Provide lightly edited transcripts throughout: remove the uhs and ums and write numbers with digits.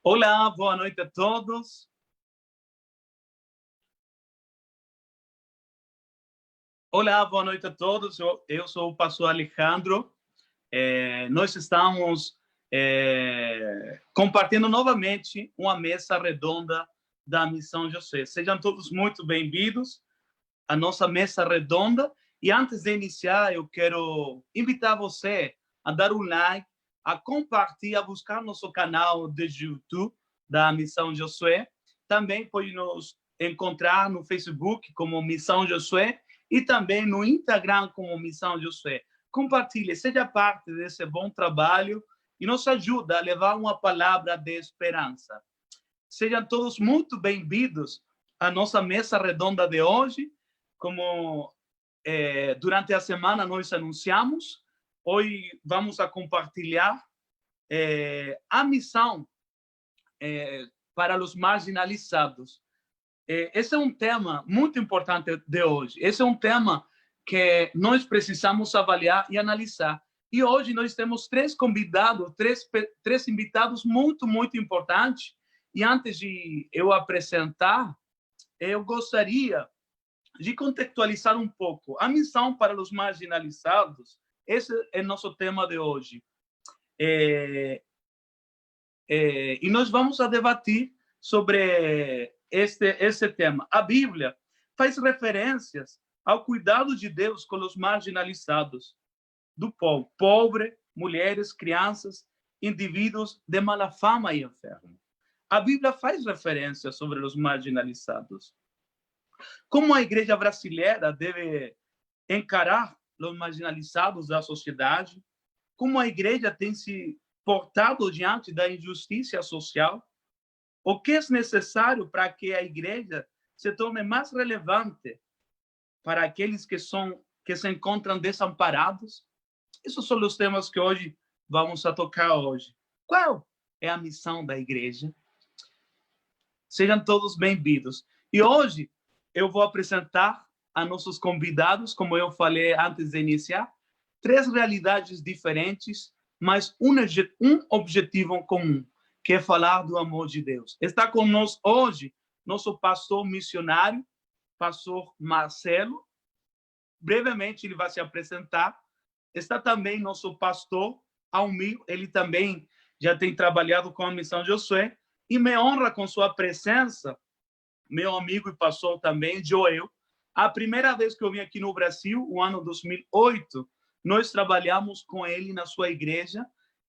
Olá, boa noite a todos. Olá, boa noite a todos. Eu sou o pastor Alejandro. Nós estamos compartilhando novamente uma mesa redonda da Missão José. Sejam todos muito bem-vindos à nossa mesa redonda. E antes de iniciar, eu quero invitar você a dar um like, a compartilhar, a buscar nosso canal de YouTube da Missão Josué. Também pode nos encontrar no Facebook como Missão Josué e também no Instagram como Missão Josué. Compartilhe, seja parte desse bom trabalho e nos ajuda a levar uma palavra de esperança. Sejam todos muito bem-vindos à nossa mesa redonda de hoje. Como durante a semana nós anunciamos, hoje vamos a compartilhar a missão para os marginalizados. Esse é um tema muito importante de hoje. Esse é um tema que nós precisamos avaliar e analisar. E hoje nós temos três convidados, três invitados muito, muito importantes. E antes de eu apresentar, eu gostaria de contextualizar um pouco a missão para os marginalizados. Esse é nosso tema de hoje. E nós vamos a debater sobre esse tema. A Bíblia faz referências ao cuidado de Deus com os marginalizados do povo, pobre, mulheres, crianças, indivíduos de mala fama e enfermos. A Bíblia faz referência sobre os marginalizados. Como a igreja brasileira deve encarar os marginalizados da sociedade? Como a igreja tem se portado diante da injustiça social? O que é necessário para que a igreja se torne mais relevante para aqueles que se encontram desamparados? Esses são os temas que hoje vamos a tocar hoje. Qual é a missão da igreja? Sejam todos bem-vindos. E hoje eu vou apresentar a nossos convidados, como eu falei antes de iniciar, três realidades diferentes, mas um objetivo comum, que é falar do amor de Deus. Está conosco hoje nosso pastor missionário, pastor Marcelo. Brevemente ele vai se apresentar. Está também nosso pastor Almir, ele também já tem trabalhado com a Missão Josué, e me honra com sua presença, meu amigo e pastor também, Joel. A primeira vez que eu vim aqui no Brasil, o ano 2008, nós trabalhamos com ele na sua igreja.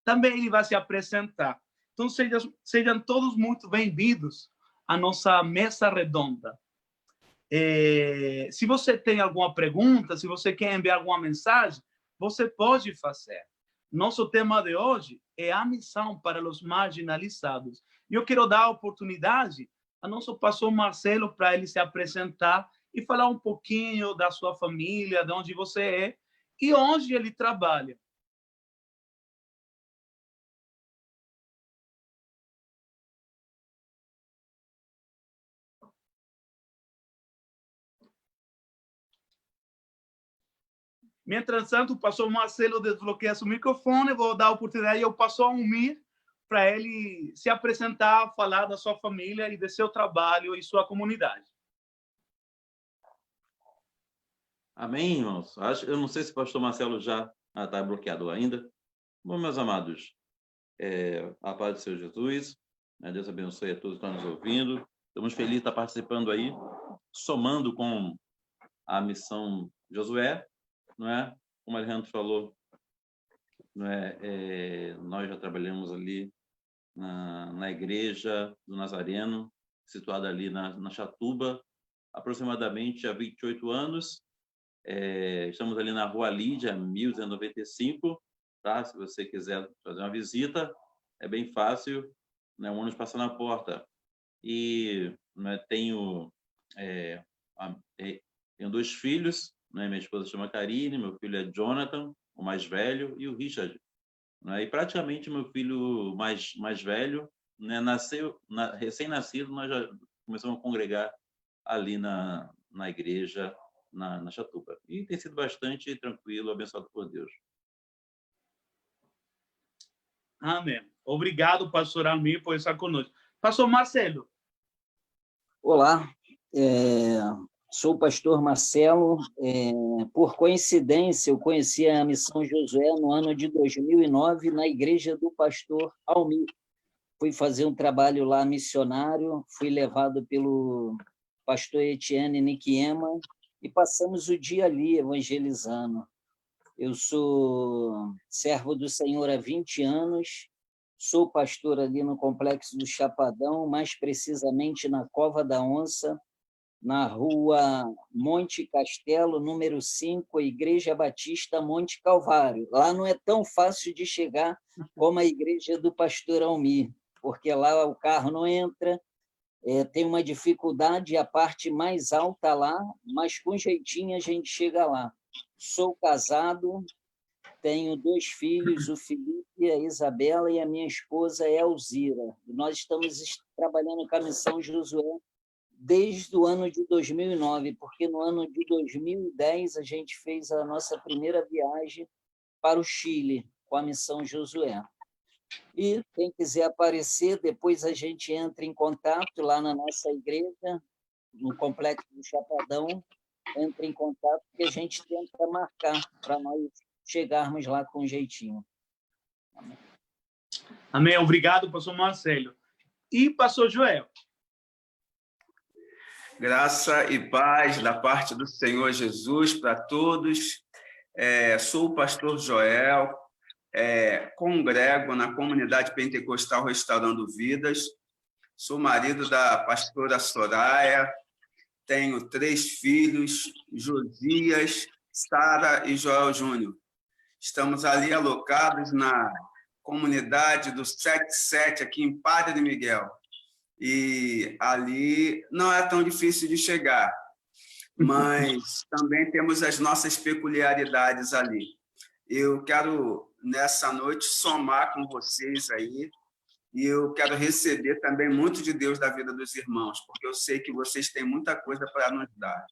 Também ele vai se apresentar. Então, sejam todos muito bem-vindos à nossa mesa redonda. Se você tem alguma pergunta, se você quer enviar alguma mensagem, você pode fazer. Nosso tema de hoje é a missão para os marginalizados. E eu quero dar a oportunidade a nosso pastor Marcelo para ele se apresentar e falar um pouquinho da sua família, de onde você é e onde ele trabalha. Mientras tanto, o pastor Marcelo desbloqueia seu microfone, vou dar a oportunidade ao pastor Almir para ele se apresentar, falar da sua família e de seu trabalho e sua comunidade. Amém, irmãos? Eu não sei se o pastor Marcelo já está bloqueado ainda. Bom, meus amados, a paz do Senhor Jesus, Deus abençoe a todos que estão nos ouvindo. Estamos felizes de estar participando aí, somando com a missão Josué, não é? Como o Alejandro falou, não é? Nós já trabalhamos ali na igreja do Nazareno, situada ali na Chatuba, aproximadamente há 28 anos. Estamos ali na Rua Lídia, 1295, tá? Se você quiser fazer uma visita, é bem fácil, né? O ônibus passa na porta. E né, tenho dois filhos, né? Minha esposa chama Karine, meu filho é Jonathan, o mais velho, e o Richard. Né? E praticamente meu filho mais velho, né? Recém-nascido, nós já começamos a congregar ali na igreja, na Chatuba. E tem sido bastante tranquilo, abençoado por Deus. Amém. Obrigado, pastor Almir, por estar conosco. Pastor Marcelo. Olá, sou o pastor Marcelo. Por coincidência, eu conheci a Missão Josué no ano de 2009, na igreja do pastor Almir. Fui fazer um trabalho lá missionário, fui levado pelo pastor Etienne Nikiema e passamos o dia ali evangelizando. Eu sou servo do Senhor há 20 anos, sou pastor ali no Complexo do Chapadão, mais precisamente na Cova da Onça, na rua Monte Castelo, número 5, Igreja Batista Monte Calvário. Lá não é tão fácil de chegar como a igreja do pastor Almir, porque lá o carro não entra, tem uma dificuldade, a parte mais alta lá, mas com jeitinho a gente chega lá. Sou casado, tenho 2 filhos, o Felipe, a Isabela, e a minha esposa é a Alzira. Nós estamos trabalhando com a Missão Josué desde o ano de 2009, porque no ano de 2010 a gente fez a nossa primeira viagem para o Chile com a Missão Josué. E quem quiser aparecer, depois a gente entra em contato lá na nossa igreja, no Complexo do Chapadão, entra em contato que a gente tenta marcar para nós chegarmos lá com jeitinho. Amém. Obrigado, pastor Marcelo. E pastor Joel. Graça e paz da parte do Senhor Jesus para todos. Sou o pastor Joel, congrego na comunidade pentecostal Restaurando Vidas, sou marido da pastora Soraya, tenho 3 filhos, Josias, Sara e Joel Júnior. Estamos ali alocados na comunidade do 77, aqui em Padre Miguel. E ali não é tão difícil de chegar, mas também temos as nossas peculiaridades ali. Eu quero, nessa noite, somar com vocês aí, e eu quero receber também muito de Deus da vida dos irmãos, porque eu sei que vocês têm muita coisa para nos dar.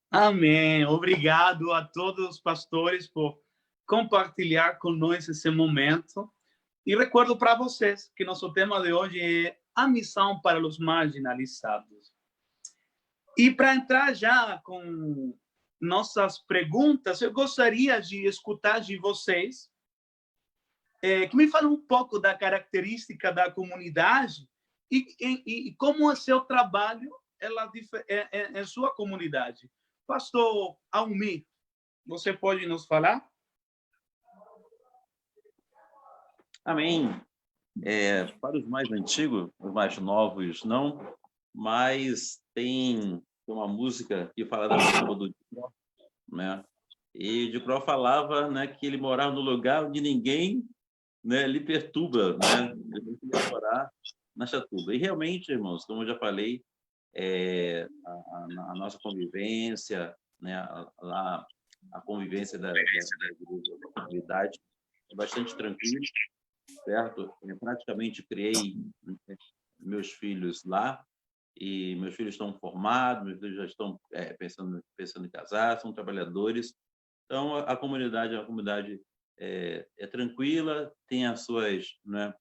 Amém. Obrigado a todos os pastores por compartilhar conosco esse momento. E recordo para vocês que nosso tema de hoje é a missão para os marginalizados. E para entrar já com nossas perguntas, eu gostaria de escutar de vocês que me falem um pouco da característica da comunidade e como é seu trabalho em sua comunidade. Pastor Almir, você pode nos falar? Amém. Para os mais antigos, os mais novos não, mas tem uma música que fala da samba do Dicró, né? E o Dicró falava, né, que ele morava no lugar onde ninguém, né, lhe perturba, né? Ele queria morar na Chatuba. E realmente, irmãos, como eu já falei, a nossa convivência, né, a convivência da comunidade é bastante tranquila, certo? Eu praticamente criei meus filhos lá, e meus filhos estão formados, meus filhos já estão pensando em casar, são trabalhadores. Então, a comunidade é tranquila, tem as suas, né,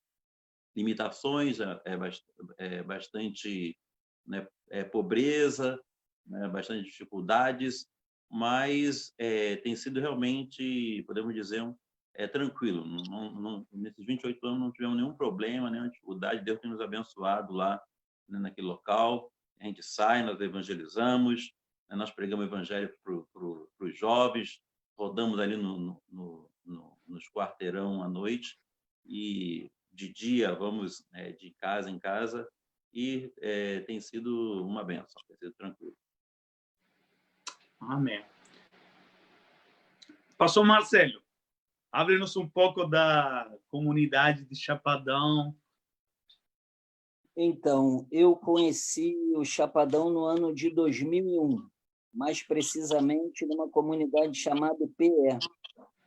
limitações, bastante, né, pobreza, né, bastante dificuldades, mas tem sido realmente, podemos dizer, tranquilo. Nesses 28 anos não tivemos nenhum problema, nenhuma dificuldade. Deus tem nos abençoado lá, né, naquele local. A gente sai, nós evangelizamos, né, nós pregamos o evangelho para os jovens, rodamos ali nos quarteirão à noite, e de dia vamos de casa em casa, e tem sido uma bênção, tem sido tranquilo. Amém. Pastor Marcelo, abre-nos um pouco da comunidade de Chapadão. Então, eu conheci o Chapadão no ano de 2001, mais precisamente numa comunidade chamada PE.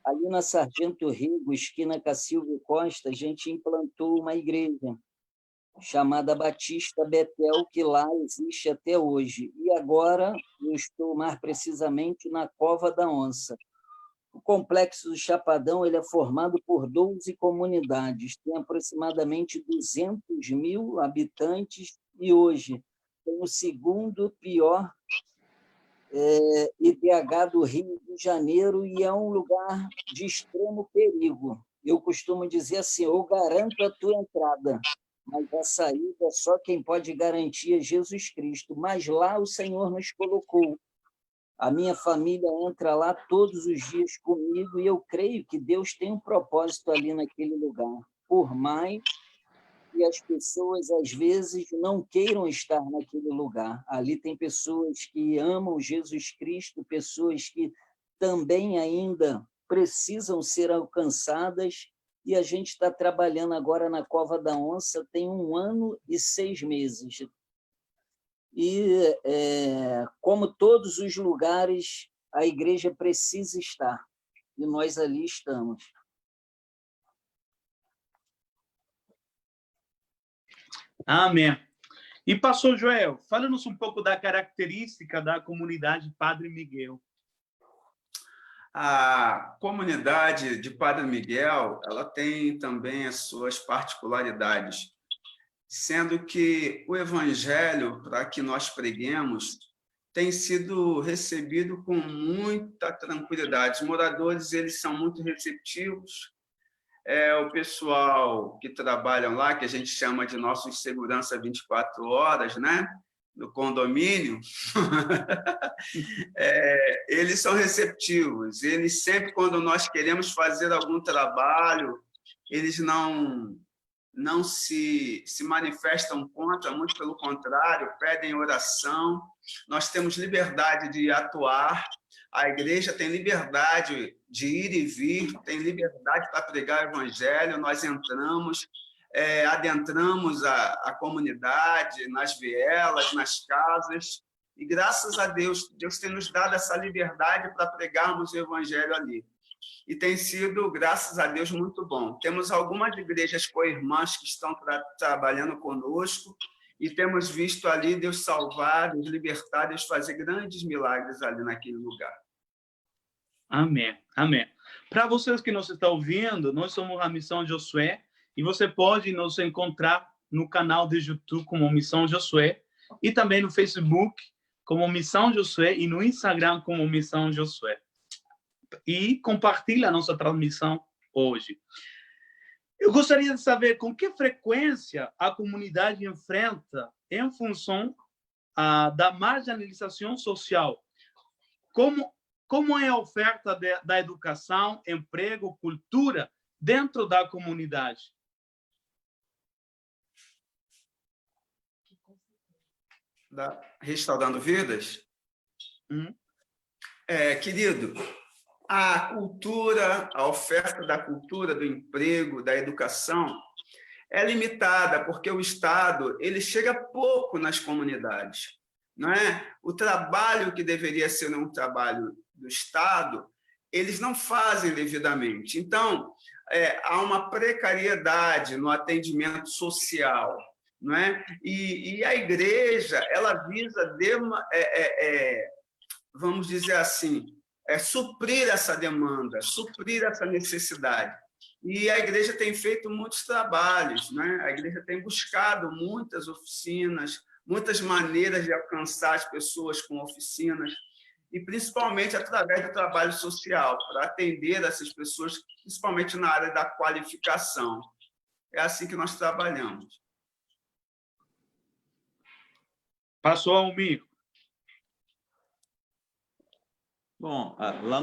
Ali na Sargento Rigo, esquina Cacilvio Costa, a gente implantou uma igreja chamada Batista Betel, que lá existe até hoje. E agora eu estou mais precisamente na Cova da Onça. O Complexo do Chapadão ele é formado por 12 comunidades, tem aproximadamente 200.000 habitantes e hoje tem o segundo pior IDH do Rio de Janeiro e é um lugar de extremo perigo. Eu costumo dizer assim, eu garanto a tua entrada, mas a saída só quem pode garantir é Jesus Cristo. Mas lá o Senhor nos colocou. A minha família entra lá todos os dias comigo e eu creio que Deus tem um propósito ali naquele lugar. Por mais que as pessoas, às vezes, não queiram estar naquele lugar. Ali tem pessoas que amam Jesus Cristo, pessoas que também ainda precisam ser alcançadas, e a gente está trabalhando agora na Cova da Onça tem 1 ano e 6 meses. E, como todos os lugares, a igreja precisa estar, e nós ali estamos. Amém. E pastor Joel, fala-nos um pouco da característica da comunidade Padre Miguel. A comunidade de Padre Miguel, ela tem também as suas particularidades, sendo que o evangelho, para que nós preguemos, tem sido recebido com muita tranquilidade. Os moradores, eles são muito receptivos. O pessoal que trabalham lá, que a gente chama de nossos segurança 24 horas, né? No condomínio, eles são receptivos. Eles sempre, quando nós queremos fazer algum trabalho, eles não se manifestam contra, muito pelo contrário, pedem oração. Nós temos liberdade de atuar, a igreja tem liberdade de ir e vir, tem liberdade para pregar o evangelho, nós entramos, adentramos a comunidade, nas vielas, nas casas, e graças a Deus, Deus tem nos dado essa liberdade para pregarmos o evangelho ali. E tem sido, graças a Deus, muito bom. Temos algumas igrejas co-irmãs que estão trabalhando conosco e temos visto ali Deus salvar, Deus libertar, Deus fazer grandes milagres ali naquele lugar. Amém, amém. Para vocês que nos estão ouvindo, nós somos a Missão Josué e você pode nos encontrar no canal de YouTube como Missão Josué e também no Facebook como Missão Josué e no Instagram como Missão Josué. E compartilha a nossa transmissão hoje. Eu gostaria de saber com que frequência a comunidade enfrenta em função da marginalização social. Como é a oferta da educação, emprego, cultura dentro da comunidade? Restaurando Vidas? Querido, a cultura, a oferta da cultura, do emprego, da educação é limitada, porque o Estado ele chega pouco nas comunidades. Não é? O trabalho que deveria ser um trabalho do Estado, eles não fazem devidamente. Então, há uma precariedade no atendimento social. Não é? E a igreja ela visa, vamos dizer assim, suprir essa demanda, suprir essa necessidade. E a igreja tem feito muitos trabalhos, né? A igreja tem buscado muitas oficinas, muitas maneiras de alcançar as pessoas com oficinas, e principalmente através do trabalho social, para atender essas pessoas, principalmente na área da qualificação. É assim que nós trabalhamos. Passou ao mico. Bom, lá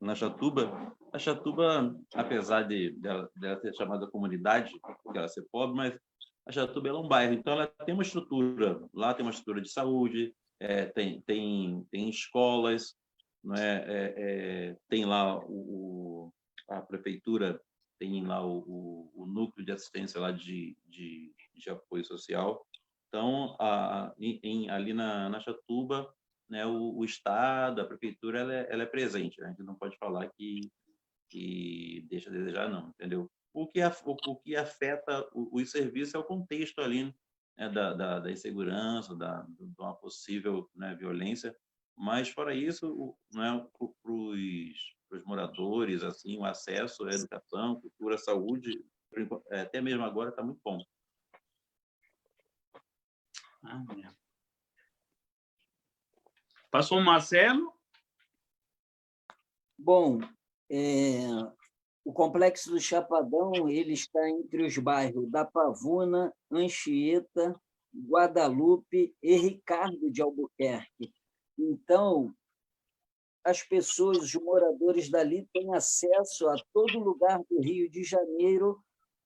na Chatuba, a Chatuba, apesar dela ser chamada comunidade, porque ela ser pobre, mas a Chatuba é um bairro, então ela tem uma estrutura, lá tem uma estrutura de saúde, tem escolas, não é? Tem lá a prefeitura, tem lá o núcleo de assistência lá de apoio social. Então, ali na Chatuba, né, o Estado, a prefeitura, ela é presente, né? A gente não pode falar que deixa a desejar, não, entendeu? O que afeta os serviços é o contexto ali, né, da insegurança, de uma possível, né, violência, mas fora isso, né, para os moradores, assim, o acesso à educação, cultura, saúde, até mesmo agora está muito bom. Amém. Pastor Marcelo? Bom, o Complexo do Chapadão ele está entre os bairros da Pavuna, Anchieta, Guadalupe e Ricardo de Albuquerque. Então, as pessoas, os moradores dali, têm acesso a todo lugar do Rio de Janeiro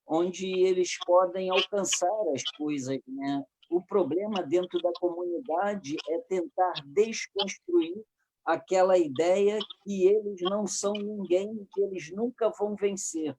onde eles podem alcançar as coisas, né? O problema dentro da comunidade é tentar desconstruir aquela ideia que eles não são ninguém, que eles nunca vão vencer.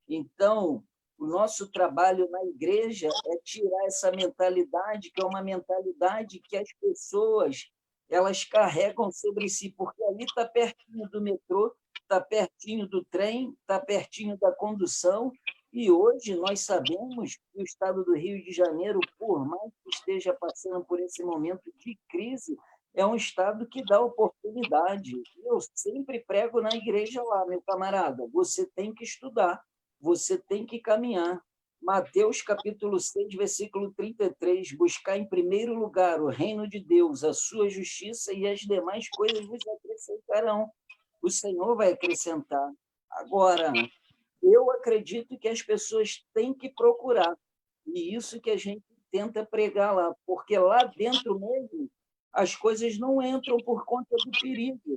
Então, o nosso trabalho na igreja é tirar essa mentalidade, que é uma mentalidade que as pessoas elas carregam sobre si, porque ali está pertinho do metrô, está pertinho do trem, está pertinho da condução, e hoje nós sabemos que o estado do Rio de Janeiro, por mais que esteja passando por esse momento de crise, é um estado que dá oportunidade. Eu sempre prego na igreja lá, meu camarada, você tem que estudar, você tem que caminhar. Mateus, capítulo 6, versículo 33, buscar em primeiro lugar o reino de Deus, a sua justiça, e as demais coisas vos acrescentarão. O Senhor vai acrescentar. Agora, eu acredito que as pessoas têm que procurar, e isso que a gente tenta pregar lá, porque lá dentro mesmo as coisas não entram por conta do perigo,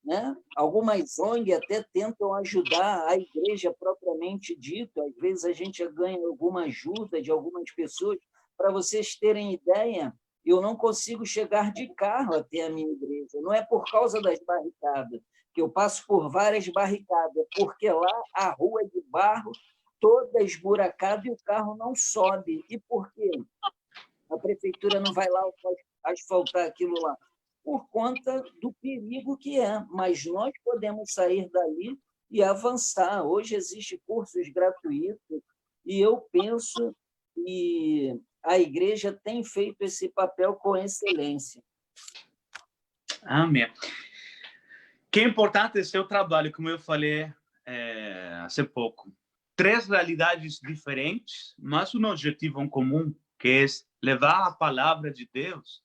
né? Algumas ONG até tentam ajudar a igreja propriamente dito, às vezes a gente ganha alguma ajuda de algumas pessoas. Para vocês terem ideia, eu não consigo chegar de carro até a minha igreja, não é por causa das barricadas, que eu passo por várias barricadas, porque lá a rua é de barro, toda esburacada, e o carro não sobe. E por quê? A prefeitura não vai lá asfaltar aquilo lá? Por conta do perigo que é, mas nós podemos sair dali e avançar. Hoje existem cursos gratuitos, e eu penso que a igreja tem feito esse papel com excelência. Amém. Que importante é seu trabalho, como eu falei há pouco. 3 realidades diferentes, mas um objetivo em comum, que é levar a palavra de Deus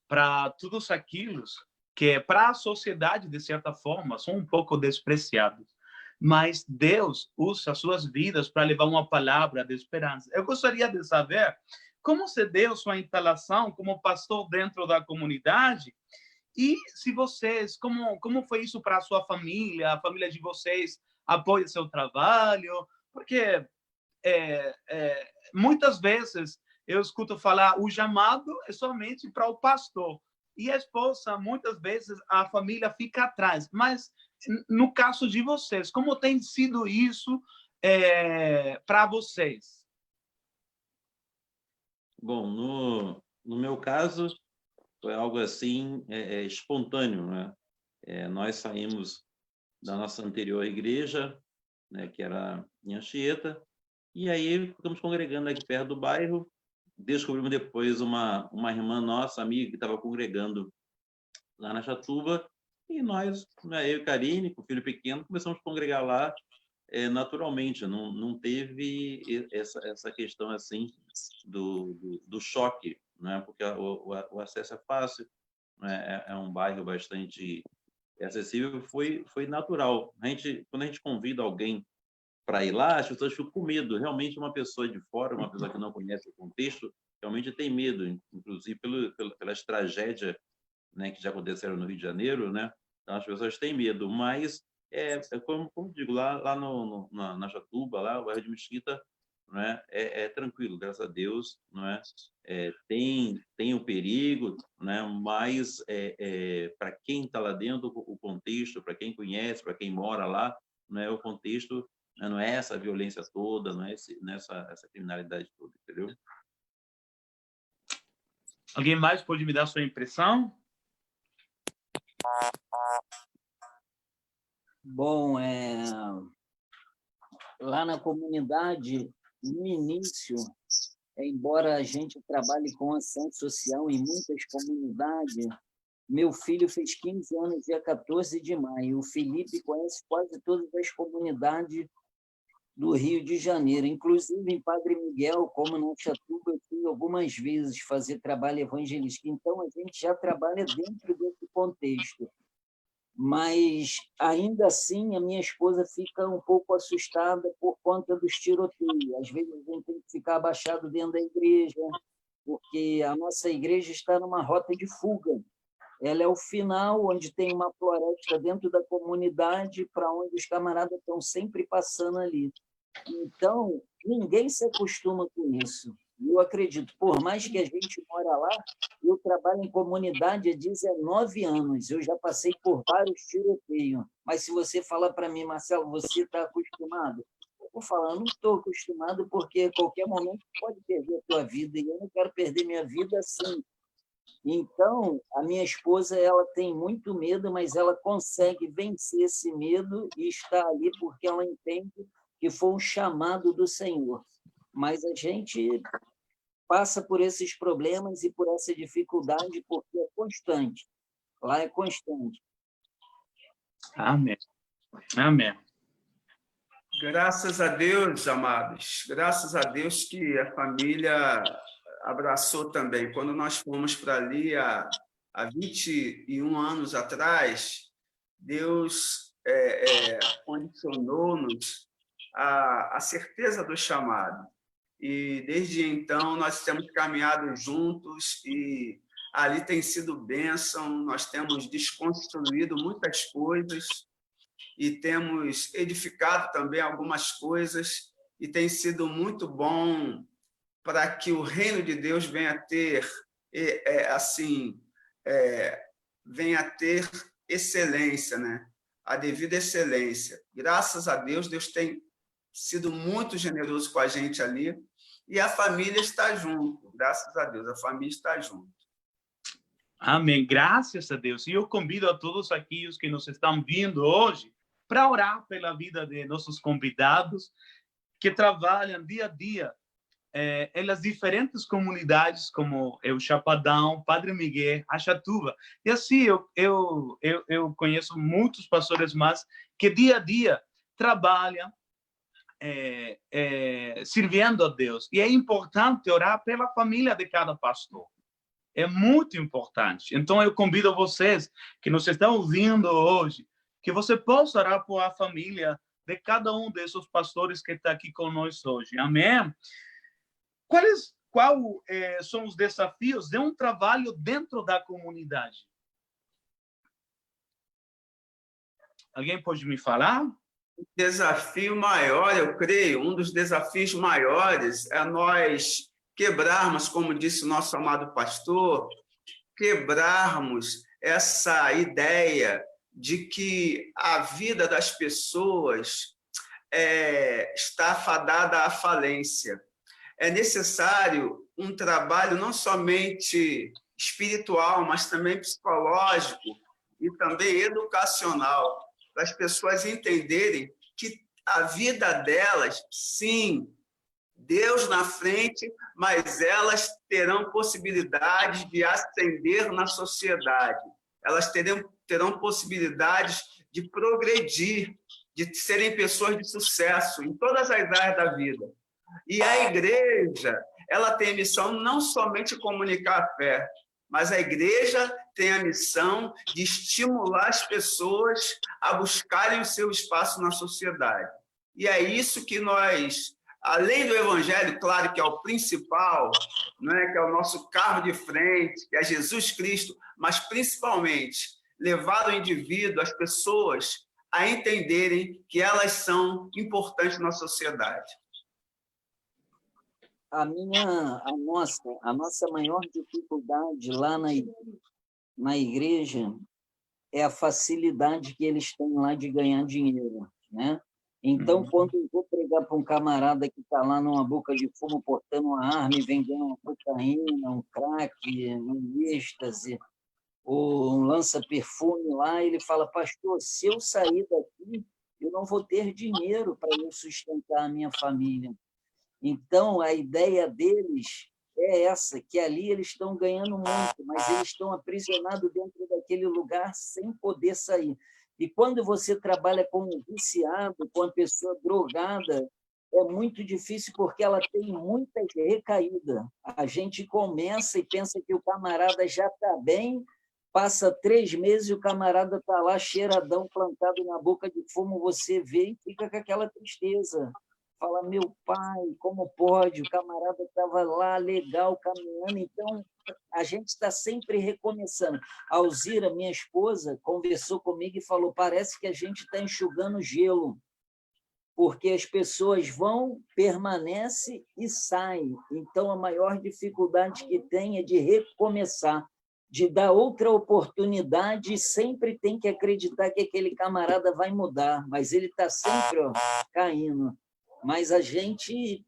para todos aqueles que, para a sociedade, de certa forma, são um pouco despreciados. Mas Deus usa suas vidas para levar uma palavra de esperança. Eu gostaria de saber como se deu sua instalação como pastor dentro da comunidade, e se vocês, como foi isso para a sua família, a família de vocês apoia seu trabalho? Porque muitas vezes eu escuto falar o chamado é somente para o pastor, e a esposa, muitas vezes, a família fica atrás. Mas, no caso de vocês, como tem sido isso para vocês? Bom, no meu caso, foi algo assim espontâneo, né? Nós saímos da nossa anterior igreja, né, que era em Anchieta, e aí ficamos congregando aqui perto do bairro. Descobrimos depois uma irmã nossa, amiga, que estava congregando lá na Chatuba, e nós, né, eu e Karine, com o filho pequeno, começamos a congregar lá naturalmente. Não teve essa questão assim do choque, né? Porque o acesso é fácil, né? É um bairro bastante acessível, foi natural. Quando a gente convida alguém para ir lá, as pessoas ficam com medo. Realmente, uma pessoa de fora, uma pessoa que não conhece o contexto, realmente tem medo, inclusive pelas tragédias, né, que já aconteceram no Rio de Janeiro, né? Então, as pessoas têm medo, mas como digo, lá na Jatuba, lá o bairro de Mesquita, né, é tranquilo, graças a Deus, não é? Tem o perigo, né? Mas para quem está lá dentro, o contexto, para quem conhece, para quem mora lá, né, o contexto não é essa violência toda, não é essa criminalidade toda, entendeu? Alguém mais pode me dar sua impressão? Bom, lá na comunidade, no início, embora a gente trabalhe com ação social em muitas comunidades, Meu filho fez 15 anos, dia 14 de maio. O Felipe conhece quase todas as comunidades do Rio de Janeiro, inclusive em Padre Miguel, como no Chatuba, eu fui algumas vezes fazer trabalho evangelístico. Então, a gente já trabalha dentro desse contexto. Mas, ainda assim, a minha esposa fica um pouco assustada por conta dos tiroteios. Às vezes, a gente tem que ficar abaixado dentro da igreja, porque a nossa igreja está numa rota de fuga. Ela é o final, onde tem uma floresta dentro da comunidade, para onde os camaradas estão sempre passando ali. Então, ninguém se acostuma com isso. Eu acredito, por mais que a gente mora lá, eu trabalho em comunidade há 19 anos, eu já passei por vários tiroteios. Mas se você falar para mim, Marcelo, você está acostumado? Eu vou falar, eu não estou acostumado, porque a qualquer momento pode perder a tua vida, e eu não quero perder minha vida assim. Então, a minha esposa, ela tem muito medo, mas ela consegue vencer esse medo e está ali porque ela entende que foi um chamado do Senhor. Mas a gente passa por esses problemas e por essa dificuldade porque é constante. Lá é constante. Amém. Amém. Graças a Deus, amados, graças a Deus que a família abraçou também. Quando nós fomos para ali há 21 anos atrás, Deus condicionou-nos a certeza do chamado. E desde então nós temos caminhado juntos e ali tem sido bênção, nós temos desconstruído muitas coisas e temos edificado também algumas coisas e tem sido muito bom para que o reino de Deus venha a ter venha a ter excelência, né? A devida excelência. Graças a Deus, Deus tem sido muito generoso com a gente ali e a família está junto. Graças a Deus, a família está junto. Amém. Graças a Deus. E eu convido a todos aqui os que nos estão vindo hoje para orar pela vida de nossos convidados que trabalham dia a dia nas diferentes comunidades, como o Chapadão, Padre Miguel, a Chatuba. E assim, eu conheço muitos pastores mais que dia a dia trabalham servindo a Deus. E é importante orar pela família de cada pastor. É muito importante. Então, eu convido vocês que nos estão ouvindo hoje, que você possa orar por a família de cada um desses pastores que está aqui conosco hoje. Amém? Quais são os desafios de um trabalho dentro da comunidade? Alguém pode me falar? O desafio maior, eu creio, um dos desafios maiores é nós quebrarmos, como disse o nosso amado pastor, quebrarmos essa ideia de que a vida das pessoas está fadada à falência. É necessário um trabalho não somente espiritual, mas também psicológico e também educacional, para as pessoas entenderem que a vida delas, sim, Deus na frente, mas elas terão possibilidades de ascender na sociedade. Elas terão possibilidades de progredir, de serem pessoas de sucesso em todas as áreas da vida. E a igreja, ela tem a missão não somente de comunicar a fé, mas a igreja tem a missão de estimular as pessoas a buscarem o seu espaço na sociedade. E é isso que nós, além do evangelho, claro que é o principal, né, que é o nosso carro de frente, que é Jesus Cristo, mas principalmente levar o indivíduo, as pessoas, a entenderem que elas são importantes na sociedade. A nossa maior dificuldade lá na igreja é a facilidade que eles têm lá de ganhar dinheiro, né? Então, quando eu vou pregar para um camarada que está lá numa boca de fumo, portando uma arma e vendendo uma cocaína, um crack, um êxtase, ou um lança-perfume lá, ele fala, pastor, se eu sair daqui, eu não vou ter dinheiro para eu sustentar a minha família. Então, a ideia deles é essa, que ali eles estão ganhando muito, mas eles estão aprisionados dentro daquele lugar sem poder sair. E quando você trabalha com um viciado, com uma pessoa drogada, é muito difícil porque ela tem muita recaída. A gente começa e pensa que o camarada já está bem, passa 3 meses e o camarada está lá cheiradão, plantado na boca de fumo, você vê e fica com aquela tristeza. Fala, meu pai, como pode? O camarada estava lá, legal, caminhando. Então, a gente está sempre recomeçando. A Alzira, minha esposa, conversou comigo e falou, parece que a gente está enxugando gelo, porque as pessoas vão, permanecem e saem. Então, a maior dificuldade que tem é de recomeçar, de dar outra oportunidade, e sempre tem que acreditar que aquele camarada vai mudar, mas ele está sempre caindo. Mas a gente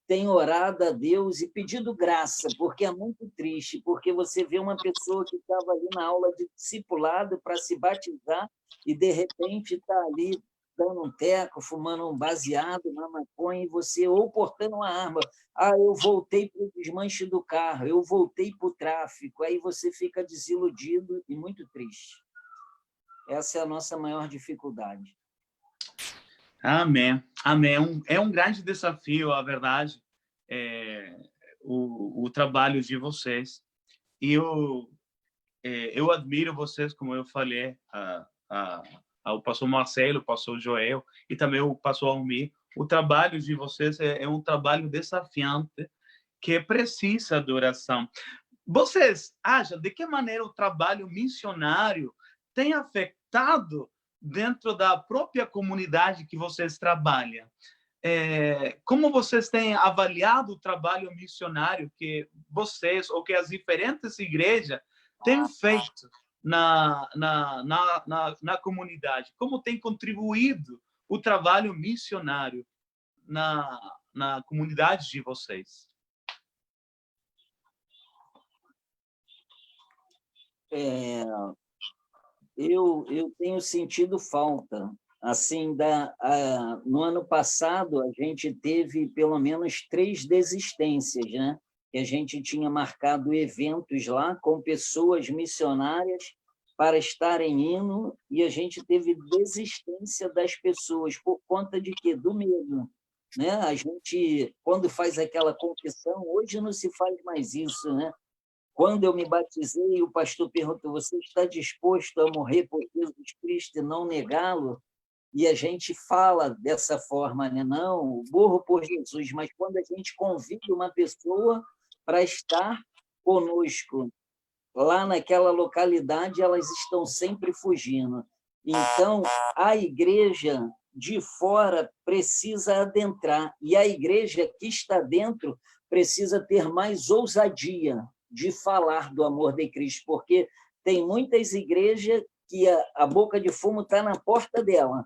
tem orado a Deus e pedido graça, porque é muito triste, porque você vê uma pessoa que estava ali na aula de discipulado para se batizar e, de repente, está ali dando um teco, fumando um baseado, uma maconha, e você, ou portando uma arma, eu voltei para o desmanche do carro, eu voltei para o tráfico, aí você fica desiludido e muito triste. Essa é a nossa maior dificuldade. Amém. Amém. É um grande desafio, a verdade, o trabalho de vocês. E eu admiro vocês, como eu falei, ao pastor Marcelo, o pastor Joel e também o pastor Almir. O trabalho de vocês é um trabalho desafiante que precisa de oração. Vocês acham de que maneira o trabalho missionário tem afetado dentro da própria comunidade que vocês trabalham? Como vocês têm avaliado o trabalho missionário que vocês ou que as diferentes igrejas têm feito na comunidade? Como tem contribuído o trabalho missionário na comunidade de vocês? Eu tenho sentido falta. Assim, no ano passado, a gente teve pelo menos 3 desistências, né? Que a gente tinha marcado eventos lá com pessoas missionárias para estarem indo, e a gente teve desistência das pessoas por conta de quê? Do medo, né? A gente, quando faz aquela confissão, hoje não se faz mais isso, né? Quando eu me batizei, o pastor perguntou, você está disposto a morrer por Jesus Cristo e não negá-lo? E a gente fala dessa forma, né? Não, morro por Jesus, mas quando a gente convida uma pessoa para estar conosco lá naquela localidade, elas estão sempre fugindo. Então, a igreja de fora precisa adentrar, e a igreja que está dentro precisa ter mais ousadia de falar do amor de Cristo, porque tem muitas igrejas que a boca de fumo está na porta dela,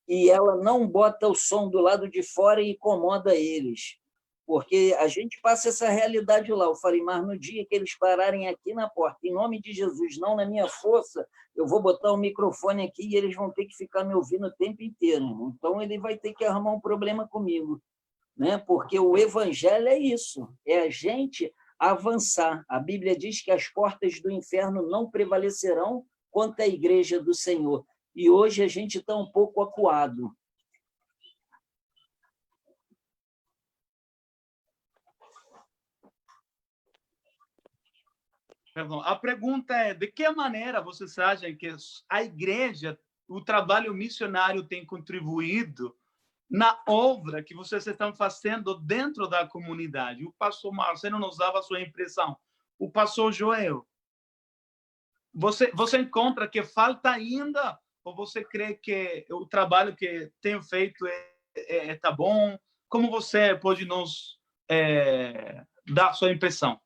e ela não bota o som do lado de fora e incomoda eles, porque a gente passa essa realidade lá. Eu falei, mas no dia que eles pararem aqui na porta, em nome de Jesus, não na minha força, eu vou botar o microfone aqui e eles vão ter que ficar me ouvindo o tempo inteiro. Então, ele vai ter que arrumar um problema comigo, né? Porque o evangelho é isso, é a gente avançar. A Bíblia diz que as portas do inferno não prevalecerão contra a igreja do Senhor. E hoje a gente está um pouco acuado. Perdão. A pergunta é, de que maneira vocês acham que a igreja, o trabalho missionário tem contribuído na obra que vocês estão fazendo dentro da comunidade? O pastor Marcelo nos dava a sua impressão. O pastor Joel, você encontra que falta ainda, ou você crê que o trabalho que tem feito tá bom? Como você pode nos dar a sua impressão?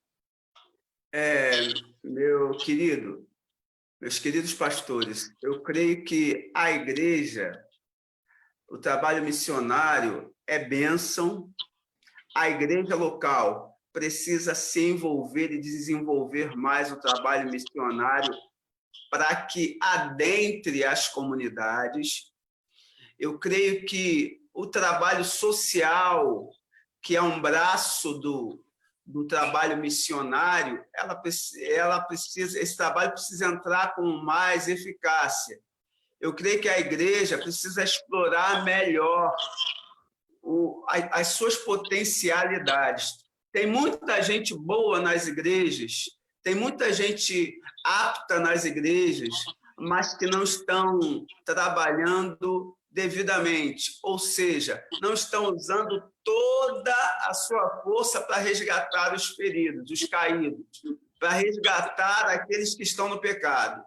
Meus queridos pastores, eu creio que a igreja, o trabalho missionário é bênção. A igreja local precisa se envolver e desenvolver mais o trabalho missionário para que adentre as comunidades. Eu creio que o trabalho social, que é um braço do trabalho missionário, esse trabalho precisa entrar com mais eficácia. Eu creio que a igreja precisa explorar melhor as suas potencialidades. Tem muita gente boa nas igrejas, tem muita gente apta nas igrejas, mas que não estão trabalhando devidamente, ou seja, não estão usando toda a sua força para resgatar os feridos, os caídos, para resgatar aqueles que estão no pecado.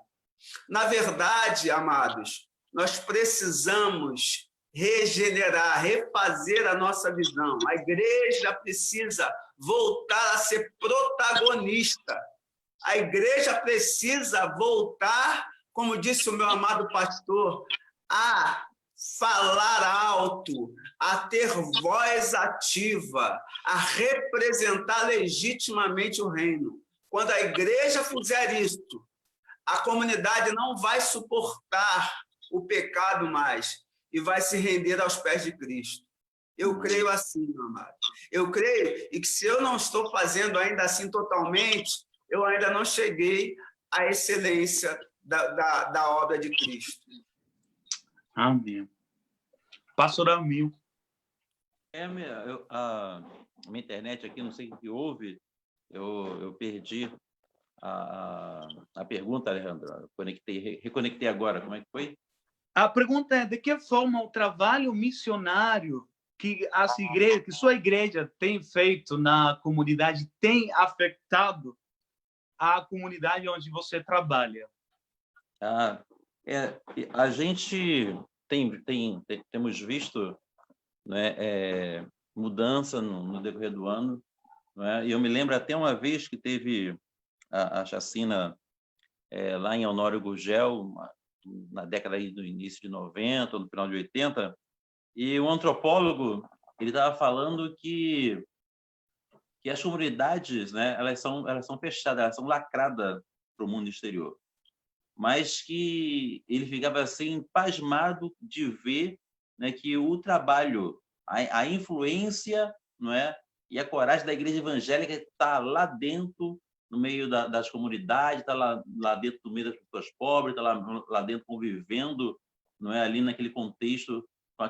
Na verdade, amados, nós precisamos regenerar, refazer a nossa visão. A igreja precisa voltar a ser protagonista. A igreja precisa voltar, como disse o meu amado pastor, a falar alto, a ter voz ativa, a representar legitimamente o reino. Quando a igreja fizer isto, a comunidade não vai suportar o pecado mais e vai se render aos pés de Cristo. Eu creio assim, meu amado. Eu creio e que se eu não estou fazendo ainda assim totalmente, eu ainda não cheguei à excelência da obra de Cristo. Amém. Pastor Amil. A minha internet aqui, não sei o que houve, eu perdi a pergunta, Alejandro. Reconectei agora, como é que foi? A pergunta é: de que forma o trabalho missionário que sua igreja tem feito na comunidade tem afetado a comunidade onde você trabalha? A gente temos visto, né, mudança no decorrer do ano, né? E eu me lembro até uma vez que teve a chacina lá em Honório Gurgel, na década do início de 90, no final de 80, e o antropólogo ele estava falando que as comunidades, né, elas são fechadas, elas são lacradas para o mundo exterior, mas que ele ficava assim pasmado de ver, né, que o trabalho, a influência, não é, e a coragem da igreja evangélica está lá dentro, no meio das comunidades, está lá dentro do meio das pessoas pobres, está lá dentro convivendo, não é, ali naquele contexto com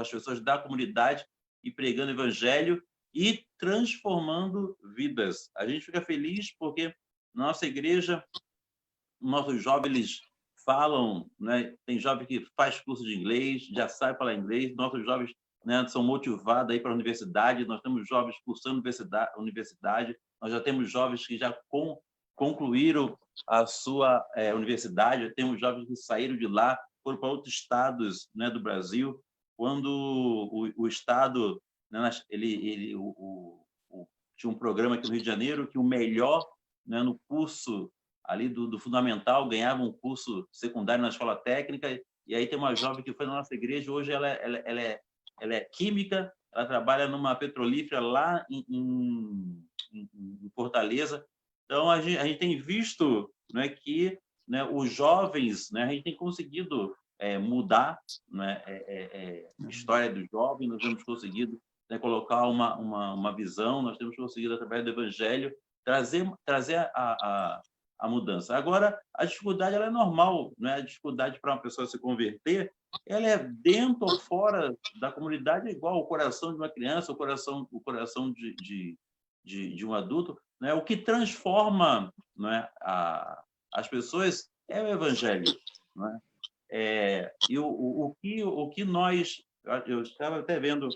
as pessoas da comunidade e pregando o evangelho e transformando vidas. A gente fica feliz porque nossa igreja, nossos jovens, eles falam, né? Tem jovem que faz curso de inglês, já sabe falar inglês, nossos jovens, né, são motivados aí para a universidade, nós temos jovens cursando universidade, nós já temos jovens que já concluíram a sua universidade, temos jovens que saíram de lá, foram para outros estados, né, do Brasil, quando o estado, né, tinha um programa aqui no Rio de Janeiro que o melhor, né, no curso ali do fundamental ganhava um curso secundário na escola técnica, e aí tem uma jovem que foi na nossa igreja, hoje ela é química, ela trabalha numa petrolífera lá em Fortaleza. Então, a gente tem visto, né, que, né, os jovens, né, a gente tem conseguido mudar, né, a história dos jovens, nós temos conseguido, né, colocar uma visão, nós temos conseguido, através do evangelho, trazer a mudança. Agora, a dificuldade ela é normal, né? A dificuldade para uma pessoa se converter, ela é dentro ou fora da comunidade, é igual o coração de uma criança, o coração de um adulto, né? O que transforma, né, as pessoas é o evangelho, né? E o que nós... Eu estava até vendo,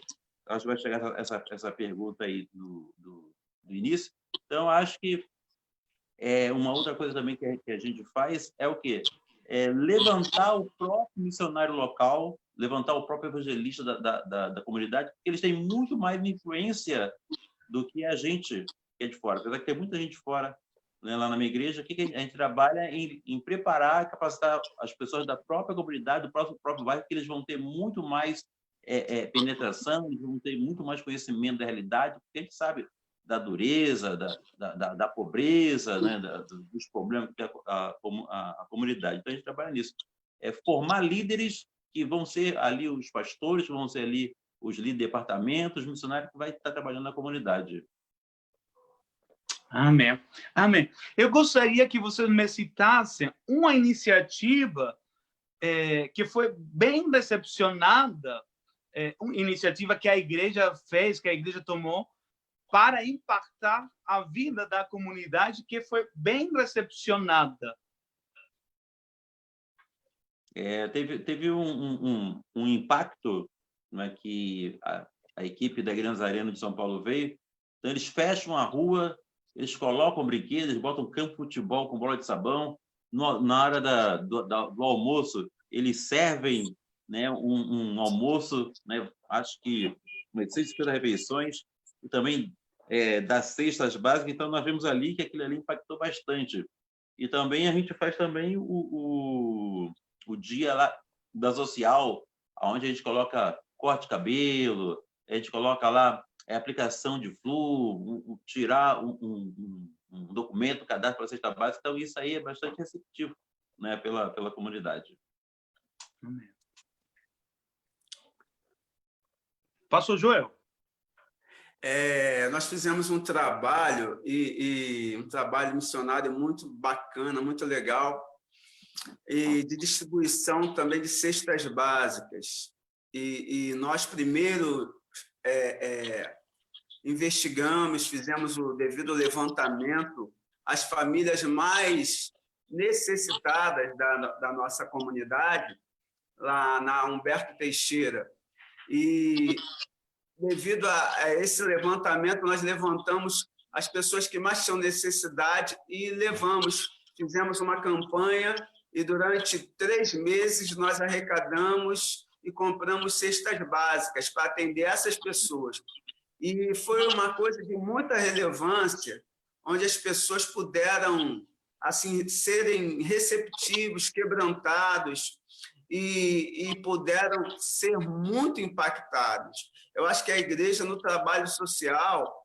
acho que vai chegar essa pergunta aí do início, então acho que uma outra coisa também que a gente faz é o quê? Levantar o próprio missionário local, levantar o próprio evangelista da comunidade, porque eles têm muito mais influência do que a gente que é de fora. Apesar que tem muita gente fora, né, lá na minha igreja, que a gente trabalha em preparar, capacitar as pessoas da própria comunidade, do próprio bairro, que eles vão ter muito mais penetração, eles vão ter muito mais conhecimento da realidade, porque a gente sabe da dureza, da pobreza, né, dos problemas que tem a comunidade. Então, a gente trabalha nisso. Formar líderes que vão ser ali os pastores, que vão ser ali os líderes de departamentos, os missionários que vai estar trabalhando na comunidade. Amém. Amém. Eu gostaria que vocês me citassem uma iniciativa que foi bem decepcionada, uma iniciativa que a igreja fez, que a igreja tomou, para impactar a vida da comunidade, que foi bem recepcionada. Teve um impacto, né, que a equipe da Igreja Nazareno de São Paulo veio. Então, eles fecham a rua, eles colocam brinquedos, eles botam campo de futebol com bola de sabão. Na hora do almoço, eles servem, né, um almoço, né, acho que 6 refeições, e também das cestas básicas. Então, nós vemos ali que aquilo ali impactou bastante. E também a gente faz também o dia lá da social, onde a gente coloca corte de cabelo, a gente coloca lá aplicação de flu, tirar um documento, cadastro para a cesta básica. Então, isso aí é bastante receptivo, né, pela comunidade. Pastor Joel. Nós fizemos um trabalho, e um trabalho missionário muito bacana, muito legal, e de distribuição também de cestas básicas. E nós primeiro investigamos, fizemos o devido levantamento às famílias mais necessitadas da nossa comunidade, lá na Humberto Teixeira. E, devido a esse levantamento, nós levantamos as pessoas que mais tinham necessidade e fizemos uma campanha, e durante 3 meses nós arrecadamos e compramos cestas básicas para atender essas pessoas. E foi uma coisa de muita relevância, onde as pessoas puderam assim serem receptivos, quebrantados, e puderam ser muito impactados. Eu acho que a igreja, no trabalho social,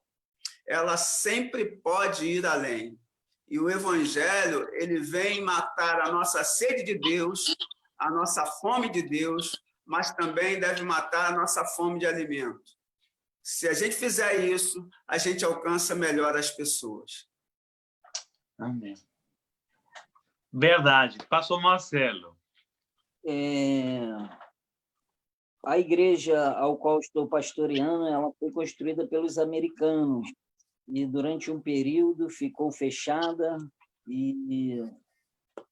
ela sempre pode ir além. E o evangelho, ele vem matar a nossa sede de Deus, a nossa fome de Deus, mas também deve matar a nossa fome de alimento. Se a gente fizer isso, a gente alcança melhor as pessoas. Amém. Verdade. Pastor Marcelo. A igreja ao qual estou pastoreando, ela foi construída pelos americanos, e durante um período ficou fechada, e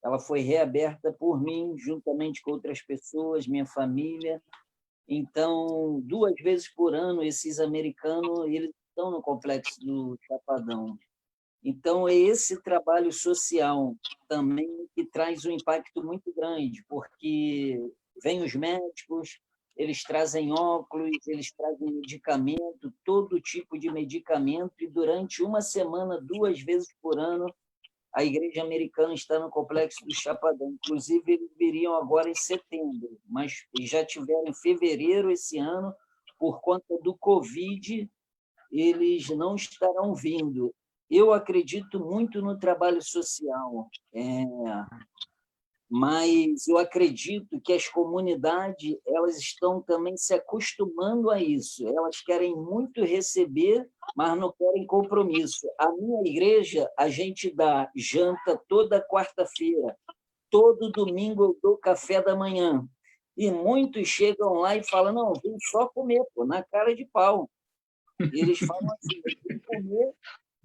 ela foi reaberta por mim, juntamente com outras pessoas, minha família. Então, 2 vezes por ano, esses americanos eles estão no Complexo do Chapadão. Então, é esse trabalho social também que traz um impacto muito grande, porque vêm os médicos, eles trazem óculos, eles trazem medicamento, todo tipo de medicamento, e durante uma semana, 2 vezes por ano, a igreja americana está no Complexo do Chapadão. Inclusive, eles viriam agora em setembro, mas já tiveram em fevereiro esse ano, por conta do Covid, eles não estarão vindo. Eu acredito muito no trabalho social, mas eu acredito que as comunidades elas estão também se acostumando a isso. Elas querem muito receber, mas não querem compromisso. A minha igreja, a gente dá janta toda quarta-feira, todo domingo eu dou café da manhã. E muitos chegam lá e falam, não, vem só comer, pô, na cara de pau. Eles falam assim, vem comer.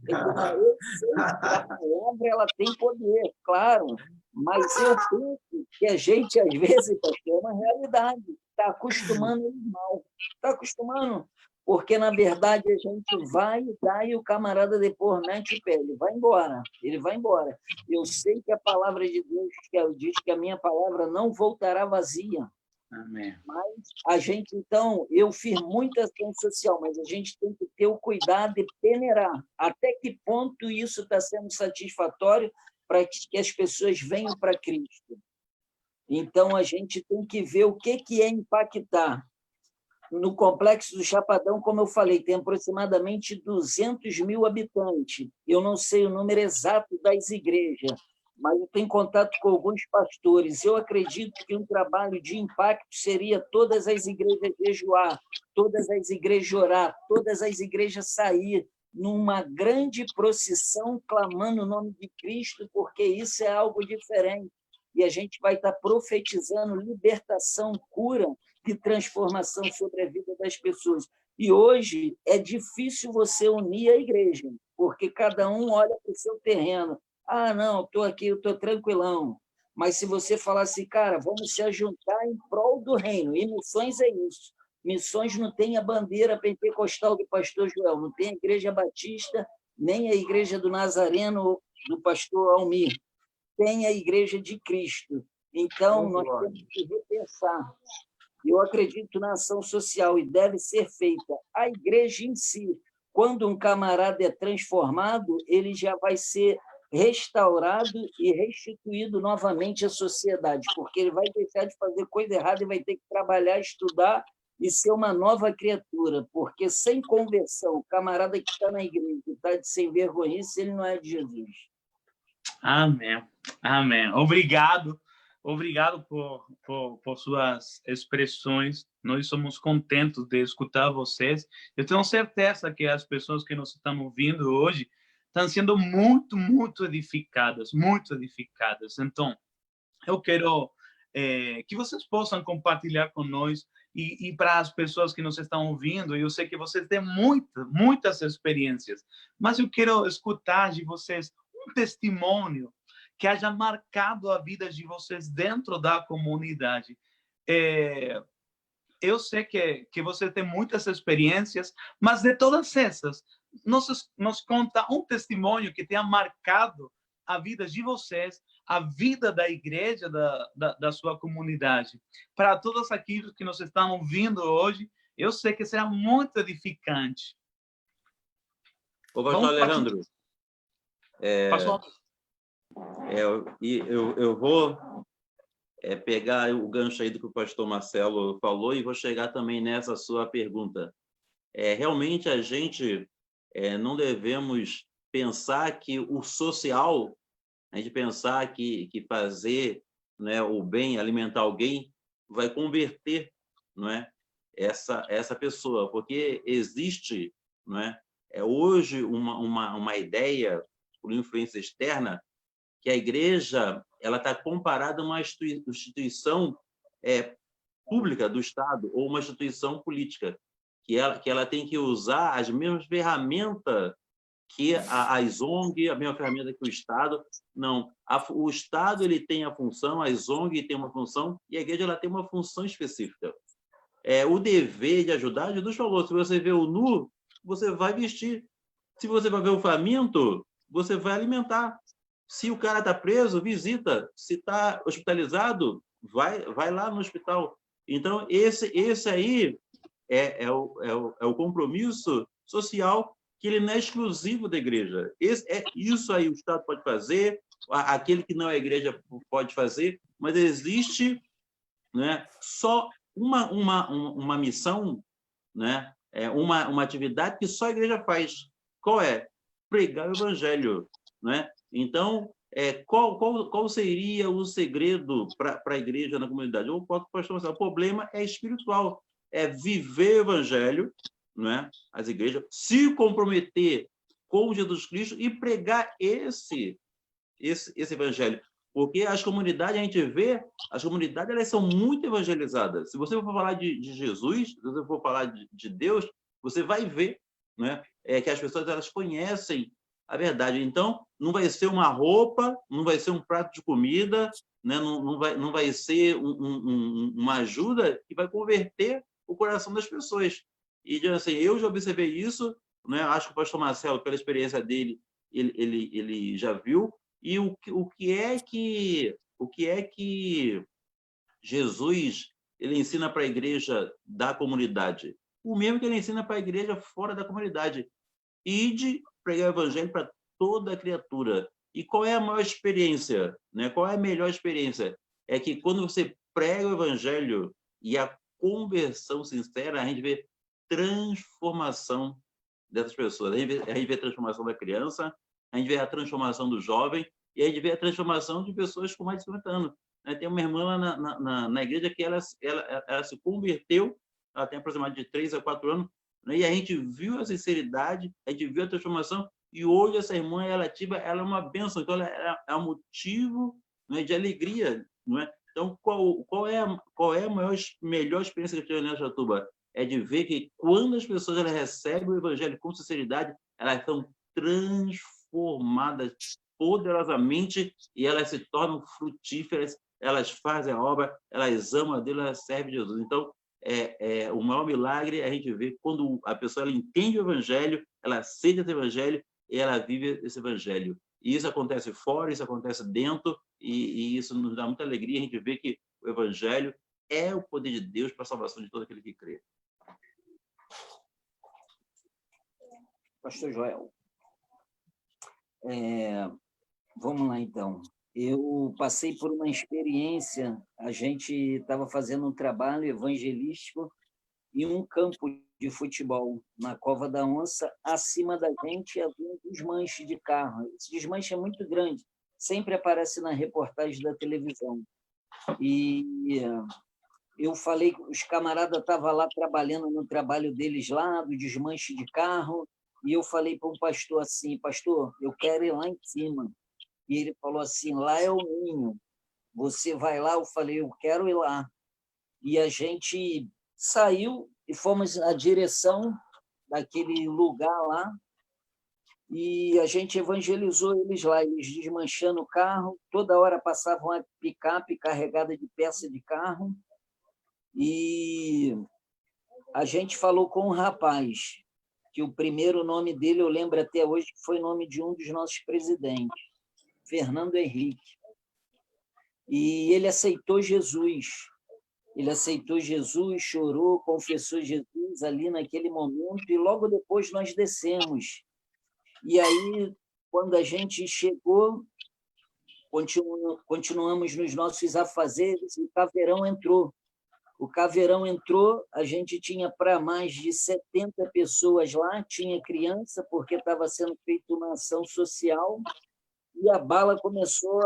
Eu sei que a palavra ela tem poder, claro, mas eu penso que a gente, às vezes, pastor, é uma realidade, está acostumando eles mal, está acostumando, porque, na verdade, a gente vai dar e o camarada depois mete o pé, ele vai embora. Eu sei que a palavra de Deus diz que a minha palavra não voltará vazia. Amém. Mas a gente, então, eu fiz muita ação social, mas a gente tem que ter o cuidado de peneirar até que ponto isso está sendo satisfatório para que as pessoas venham para Cristo. Então, a gente tem que ver o que é impactar. No Complexo do Chapadão, como eu falei, tem aproximadamente 200 mil habitantes. Eu não sei o número exato das igrejas, mas eu tenho contato com alguns pastores. Eu acredito que um trabalho de impacto seria todas as igrejas jejuar, todas as igrejas orar, todas as igrejas sair numa grande procissão clamando o nome de Cristo, porque isso é algo diferente. E a gente vai estar profetizando libertação, cura e transformação sobre a vida das pessoas. E hoje é difícil você unir a igreja, porque cada um olha para o seu terreno. Ah, não, estou aqui, eu estou tranquilão. Mas se você falar assim, cara, vamos se ajuntar em prol do reino, e missões é isso. Missões não tem a bandeira pentecostal do pastor Joel, não tem a igreja batista, nem a igreja do Nazareno do pastor Almir. Tem a igreja de Cristo. Então, nós temos que repensar. Eu acredito na ação social e deve ser feita. A igreja em si, quando um camarada é transformado, ele já vai ser restaurado e restituído novamente à sociedade, porque ele vai deixar de fazer coisa errada e vai ter que trabalhar, estudar e ser uma nova criatura, porque sem conversão, o camarada que está na igreja, que está de sem vergonhice, ele não é de Jesus. Amém. Amém. Obrigado. Obrigado por suas expressões. Nós somos contentes de escutar vocês. Eu tenho certeza que as pessoas que nos estão ouvindo hoje estão sendo muito, muito edificadas, muito edificadas. Então, eu quero que vocês possam compartilhar com nós e para as pessoas que nos estão ouvindo, eu sei que vocês têm muitas experiências, mas eu quero escutar de vocês um testemunho que haja marcado a vida de vocês dentro da comunidade. Eu sei que você tem muitas experiências, mas de todas essas, nos conta um testemunho que tenha marcado a vida de vocês, a vida da igreja, da sua comunidade. Para todos aqueles que nos estão ouvindo hoje, eu sei que será muito edificante. Ô, pastor Alejandro, eu vou pegar o gancho aí do que o pastor Marcelo falou e vou chegar também nessa sua pergunta. Realmente, a gente não devemos pensar que o social, a gente pensar que fazer, né, o bem, alimentar alguém, vai converter, não é, essa pessoa, porque existe, não é, hoje uma ideia, por influência externa, que a igreja ela está comparada a uma instituição pública do Estado ou uma instituição política, que ela tem que usar as mesmas ferramentas que as ONG, a mesma ferramenta que o Estado. Não, o Estado ele tem a função, as ONG tem uma função e a igreja ela tem uma função específica. O dever de ajudar, Jesus falou, se você vê o nu, você vai vestir. Se você vai ver o faminto, você vai alimentar. Se o cara está preso, visita. Se está hospitalizado, vai lá no hospital. Então, esse aí é o compromisso social que ele não é exclusivo da igreja. Isso aí o Estado pode fazer, aquele que não é igreja pode fazer, mas existe, né, só uma missão, né, uma atividade que só a igreja faz. Qual é? Pregar o evangelho, né? Então, qual seria o segredo para a igreja na comunidade? O problema é espiritual, é viver o evangelho, né? As igrejas se comprometer com Jesus Cristo e pregar esse evangelho. Porque as comunidades, a gente vê, as comunidades elas são muito evangelizadas. Se você for falar de Jesus, se você for falar de Deus, você vai ver, né, que as pessoas elas conhecem a verdade. Então, não vai ser uma roupa, não vai ser um prato de comida, né, não vai ser uma ajuda que vai converter o coração das pessoas. E assim, eu já observei isso, né? Acho que o pastor Marcelo, pela experiência dele, ele já viu. E o que é que Jesus ele ensina para a igreja da comunidade? O mesmo que ele ensina para a igreja fora da comunidade. Ide pregar o evangelho para toda criatura. E qual é a maior experiência, né? Qual é a melhor experiência? É que quando você prega o evangelho e a conversão sincera, a gente vê transformação dessas pessoas. A gente vê a transformação da criança, a gente vê a transformação do jovem e a gente vê a transformação de pessoas com mais de 50 anos. Tem uma irmã lá na igreja que ela se converteu, ela tem aproximadamente de 3 a 4 anos, né? E a gente viu a sinceridade, a gente viu a transformação, e hoje essa irmã, ela é uma bênção, então ela é um motivo, né, de alegria, não é? Então, qual é a melhor experiência que eu tive nessa Jatuba? É de ver que quando as pessoas elas recebem o evangelho com sinceridade, elas são transformadas poderosamente e elas se tornam frutíferas, elas fazem a obra, elas amam a Deus, elas servem a Jesus. Então, o maior milagre é a gente ver quando a pessoa ela entende o evangelho, ela aceita esse evangelho e ela vive esse evangelho. E isso acontece fora, isso acontece dentro, e isso nos dá muita alegria a gente ver que o evangelho é o poder de Deus para a salvação de todo aquele que crê. Pastor Joel, vamos lá, então. Eu passei por uma experiência, a gente estava fazendo um trabalho evangelístico em um campo de futebol, na Cova da Onça. Acima da gente havia um desmanche de carro. Esse desmanche é muito grande, sempre aparece na reportagem da televisão. E eu falei, os camaradas estavam lá trabalhando no trabalho deles lá, do desmanche de carro, e eu falei para um pastor assim, pastor, eu quero ir lá em cima. E ele falou assim, lá é o ninho, você vai lá? Eu falei, eu quero ir lá. E a gente saiu e fomos na direção daquele lugar lá, e a gente evangelizou eles lá, eles desmanchando o carro, toda hora passava uma picape carregada de peça de carro, e a gente falou com um rapaz, que o primeiro nome dele, eu lembro até hoje, que foi nome de um dos nossos presidentes, Fernando Henrique. E ele aceitou Jesus. Ele aceitou Jesus, chorou, confessou Jesus ali naquele momento, e logo depois nós descemos. E aí, quando a gente chegou, continuamos nos nossos afazeres, e o caveirão entrou. O caveirão entrou, a gente tinha para mais de 70 pessoas lá, tinha criança, porque estava sendo feita uma ação social, e a bala começou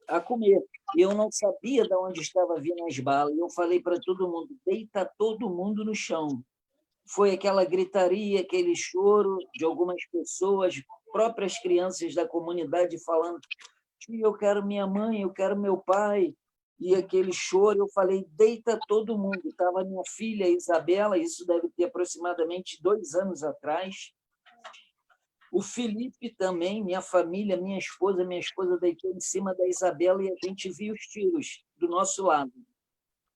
a comer. Eu não sabia de onde estava vindo as balas, e eu falei para todo mundo, deita todo mundo no chão. Foi aquela gritaria, aquele choro de algumas pessoas, próprias crianças da comunidade falando, tio, eu quero minha mãe, eu quero meu pai, e aquele choro, eu falei, deita todo mundo. Estava minha filha, Isabela, isso deve ter aproximadamente 2 anos atrás. O Felipe também, minha família, minha esposa deitou em cima da Isabela e a gente viu os tiros do nosso lado.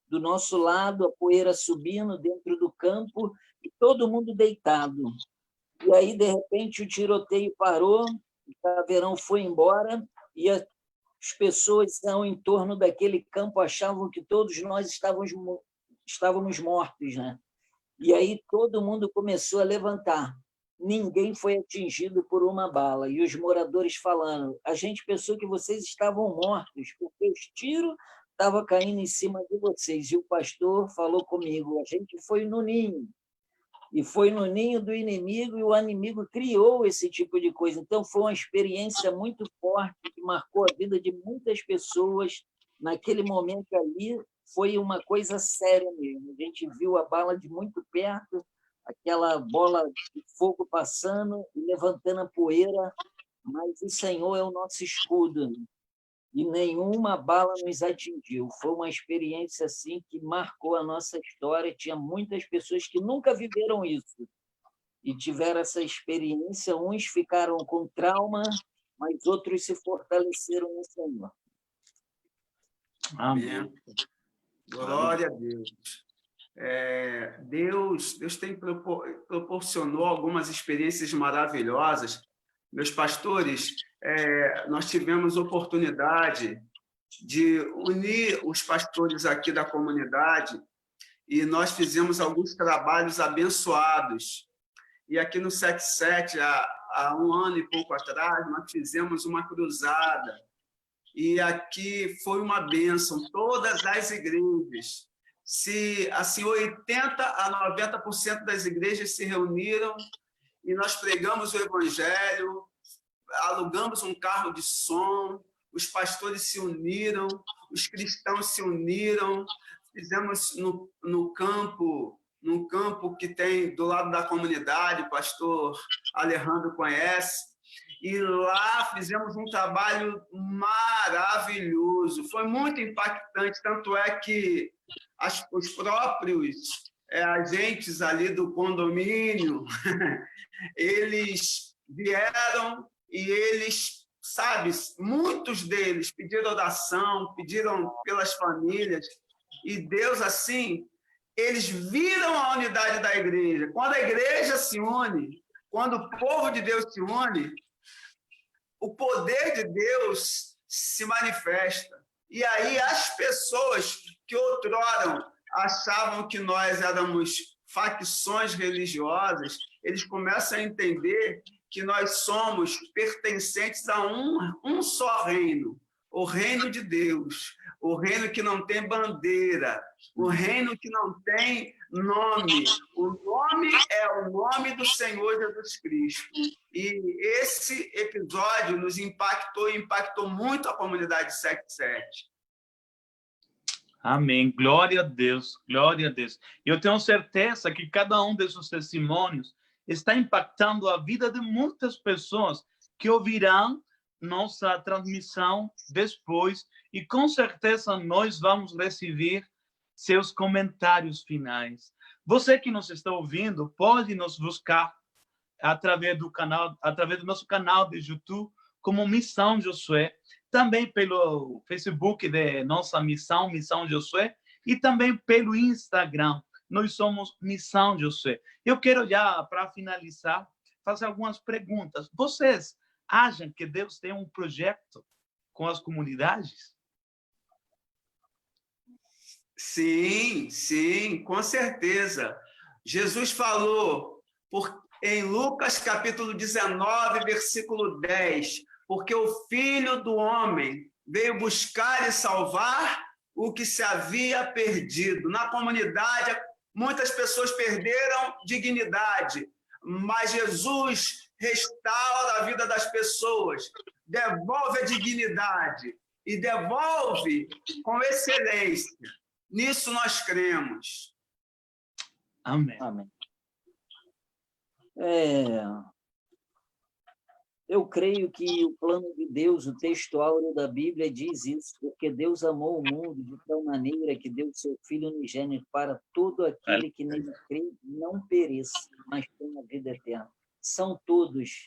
Do nosso lado, a poeira subindo dentro do campo e todo mundo deitado. E aí, de repente, o tiroteio parou, o caveirão foi embora e as pessoas ao em torno daquele campo achavam que todos nós estávamos mortos, né? E aí todo mundo começou a levantar. Ninguém foi atingido por uma bala. E os moradores falando, a gente pensou que vocês estavam mortos, porque os tiros estavam caindo em cima de vocês. E o pastor falou comigo, a gente foi no ninho. E foi no ninho do inimigo, e o inimigo criou esse tipo de coisa. Então, foi uma experiência muito forte, que marcou a vida de muitas pessoas. Naquele momento ali, foi uma coisa séria mesmo. A gente viu a bala de muito perto, aquela bola de fogo passando e levantando a poeira, mas o Senhor é o nosso escudo, e nenhuma bala nos atingiu. Foi uma experiência assim que marcou a nossa história. Tinha muitas pessoas que nunca viveram isso e tiveram essa experiência. Uns ficaram com trauma, mas outros se fortaleceram no Senhor. Amém. Glória a Deus. Deus tem proporcionou algumas experiências maravilhosas. Meus pastores, nós tivemos oportunidade de unir os pastores aqui da comunidade e nós fizemos alguns trabalhos abençoados. E aqui no 77, há 1 ano e pouco atrás, nós fizemos uma cruzada. E aqui foi uma bênção. Todas as igrejas, assim, 80% a 90% das igrejas se reuniram e nós pregamos o evangelho, alugamos um carro de som, os pastores se uniram, os cristãos se uniram, fizemos no campo num campo que tem do lado da comunidade, o pastor Alejandro conhece, e lá fizemos um trabalho maravilhoso. Foi muito impactante, tanto é que os próprios agentes ali do condomínio, eles vieram e eles, sabe, muitos deles pediram oração, pediram pelas famílias, e Deus, assim, eles viram a unidade da igreja. Quando a igreja se une, quando o povo de Deus se une, o poder de Deus se manifesta. E aí as pessoas que outrora achavam que nós éramos facções religiosas, eles começam a entender que nós somos pertencentes a um só reino, o reino de Deus, o reino que não tem bandeira, o reino que não tem nome. O nome é o nome do Senhor Jesus Cristo. E esse episódio nos impactou muito a comunidade 77. Amém. Glória a Deus. Glória a Deus. Eu tenho certeza que cada um desses testemunhos está impactando a vida de muitas pessoas que ouvirão nossa transmissão depois, e com certeza nós vamos receber seus comentários finais. Você que nos está ouvindo pode nos buscar através do nosso canal de YouTube como Missão Josué, também pelo Facebook de nossa Missão Josué, e também pelo Instagram. Nós somos Missão Josué. Eu quero já, para finalizar, fazer algumas perguntas. Vocês acham que Deus tem um projeto com as comunidades? Sim, sim, com certeza. Jesus falou em Lucas capítulo 19, versículo 10, porque o Filho do Homem veio buscar e salvar o que se havia perdido. Na comunidade, muitas pessoas perderam dignidade, mas Jesus restaura a vida das pessoas, devolve a dignidade e devolve com excelência. Nisso nós cremos. Amém. Amém. Eu creio que o plano de Deus, o texto áureo da Bíblia diz isso, porque Deus amou o mundo de tal maneira que deu seu Filho unigênito para todo aquele que nele crê não pereça, mas tenha vida eterna. São todos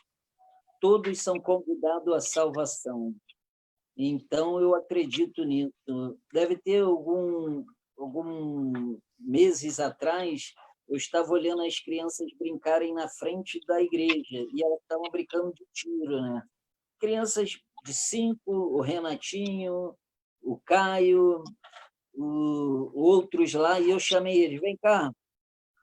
são convidados à salvação. Então, eu acredito nisso. Deve ter alguns meses atrás, eu estava olhando as crianças brincarem na frente da igreja e elas estavam brincando de tiro, né? Crianças de 5, o Renatinho, o Caio, outros lá, e eu chamei eles, vem cá.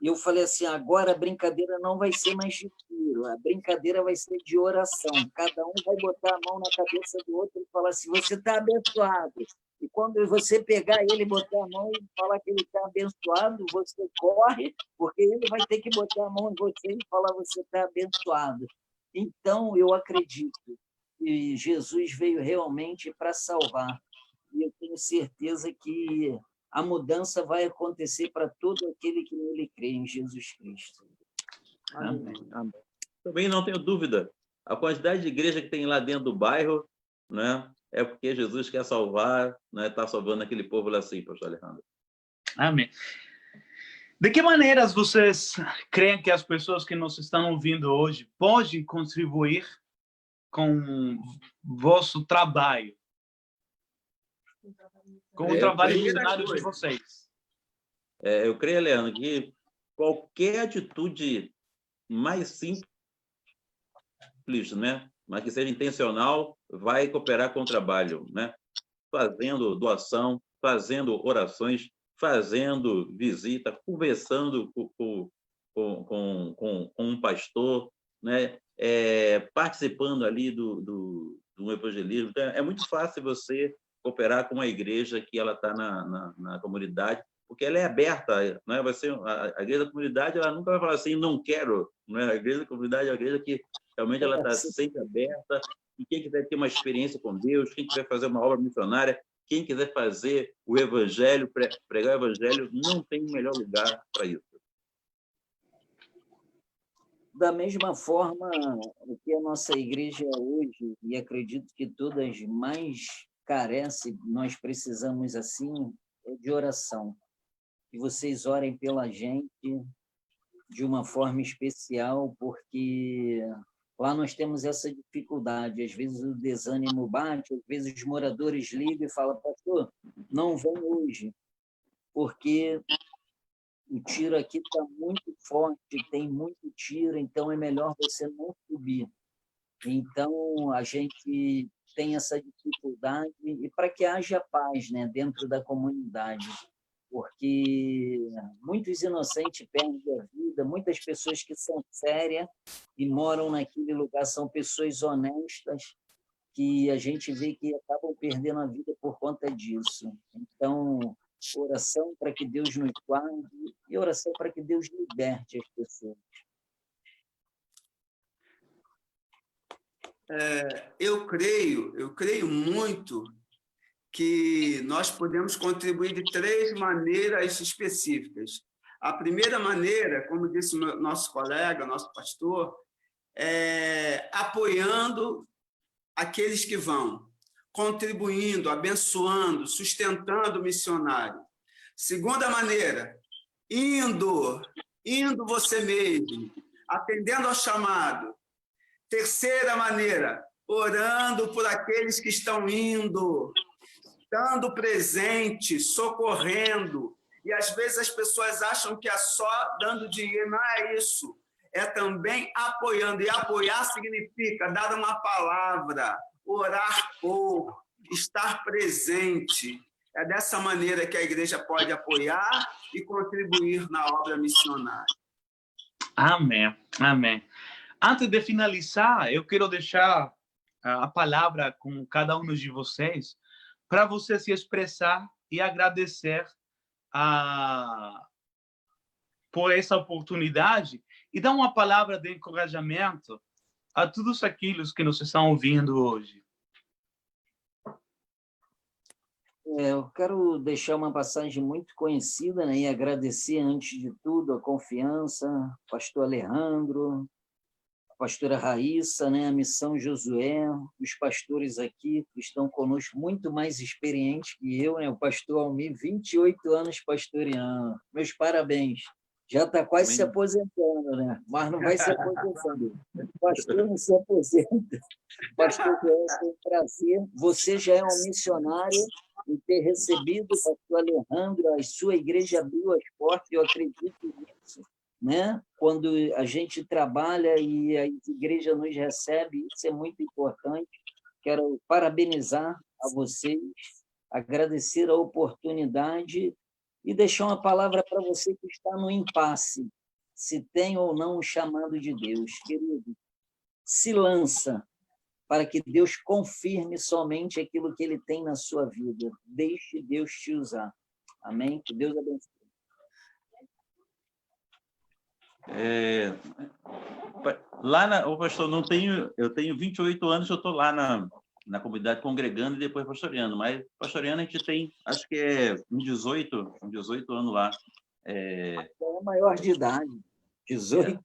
E eu falei assim, agora a brincadeira não vai ser mais de tiro, a brincadeira vai ser de oração. Cada um vai botar a mão na cabeça do outro e falar assim, você está abençoado. E quando você pegar ele, botar a mão e falar que ele está abençoado, você corre, porque ele vai ter que botar a mão em você e falar você está abençoado. Então, eu acredito que Jesus veio realmente para salvar. E eu tenho certeza que a mudança vai acontecer para todo aquele que nele crê em Jesus Cristo. Amém. Amém. Também não tenho dúvida. A quantidade de igreja que tem lá dentro do bairro, né, é porque Jesus quer salvar, né, está salvando aquele povo lá assim, pastor Alejandro. Amém. De que maneiras vocês creem que as pessoas que nos estão ouvindo hoje podem contribuir com o vosso trabalho? Com o trabalho missionário de vocês? Eu creio, Leandro, que qualquer atitude mais simples, né, mas que seja intencional, vai cooperar com o trabalho, né? Fazendo doação, fazendo orações, fazendo visita, conversando com um pastor, né? Participando ali do evangelismo. Então, é muito fácil você cooperar com uma igreja que ela está na comunidade, porque ela é aberta, né? Vai ser a igreja da comunidade, ela nunca vai falar assim, não quero, né? A igreja da comunidade é uma igreja que realmente ela está sempre aberta, e quem quiser ter uma experiência com Deus, quem quiser fazer uma obra missionária, quem quiser fazer o evangelho, pregar o evangelho, não tem melhor lugar para isso. Da mesma forma, o que a nossa igreja hoje, e acredito que todas mais carecem, nós precisamos, assim, é de oração. Que vocês orem pela gente de uma forma especial, porque lá nós temos essa dificuldade. Às vezes o desânimo bate, às vezes os moradores ligam e falam, pastor, não vem hoje, porque o tiro aqui está muito forte, tem muito tiro, então é melhor você não subir. Então, a gente tem essa dificuldade, e para que haja paz, né, dentro da comunidade, porque muitos inocentes perdem a vida, muitas pessoas que são sérias e moram naquele lugar são pessoas honestas, que a gente vê que acabam perdendo a vida por conta disso. Então, oração para que Deus nos guarde e oração para que Deus liberte as pessoas. Eu creio muito que nós podemos contribuir de 3 maneiras específicas. A primeira maneira, como disse o nosso colega, nosso pastor, é apoiando aqueles que vão, contribuindo, abençoando, sustentando o missionário. Segunda maneira, indo você mesmo, atendendo ao chamado. Terceira maneira, orando por aqueles que estão indo, estando presente, socorrendo. E às vezes as pessoas acham que é só dando dinheiro, não é isso. É também apoiando. E apoiar significa dar uma palavra, orar por, estar presente. É dessa maneira que a igreja pode apoiar e contribuir na obra missionária. Amém, amém. Antes de finalizar, eu quero deixar a palavra com cada um de vocês para você se expressar e agradecer por essa oportunidade e dar uma palavra de encorajamento a todos aqueles que nos estão ouvindo hoje. Eu quero deixar uma passagem muito conhecida, né, e agradecer, antes de tudo, a confiança, pastor Alejandro, a pastora Raíssa, né, a Missão Josué, os pastores aqui que estão conosco, muito mais experientes que eu, né, o pastor Almir, 28 anos pastoreando. Meus parabéns. Já está quase se aposentando, né? Mas não vai se aposentando. O pastor não se aposenta. Pastor Joel, é um prazer. Você já é um missionário e ter recebido o pastor Alejandro, a sua igreja abriu as portas, eu acredito nisso, né? Quando a gente trabalha e a igreja nos recebe, isso é muito importante. Quero parabenizar a vocês, agradecer a oportunidade e deixar uma palavra para você que está no impasse, se tem ou não o chamado de Deus. Querido, se lança para que Deus confirme somente aquilo que Ele tem na sua vida. Deixe Deus te usar. Amém? Que Deus abençoe. Ô pastor, eu tenho 28 anos, eu estou lá na comunidade congregando e depois pastoreando, mas pastoreando a gente tem, acho que é 18 anos lá. É maior de idade, 18.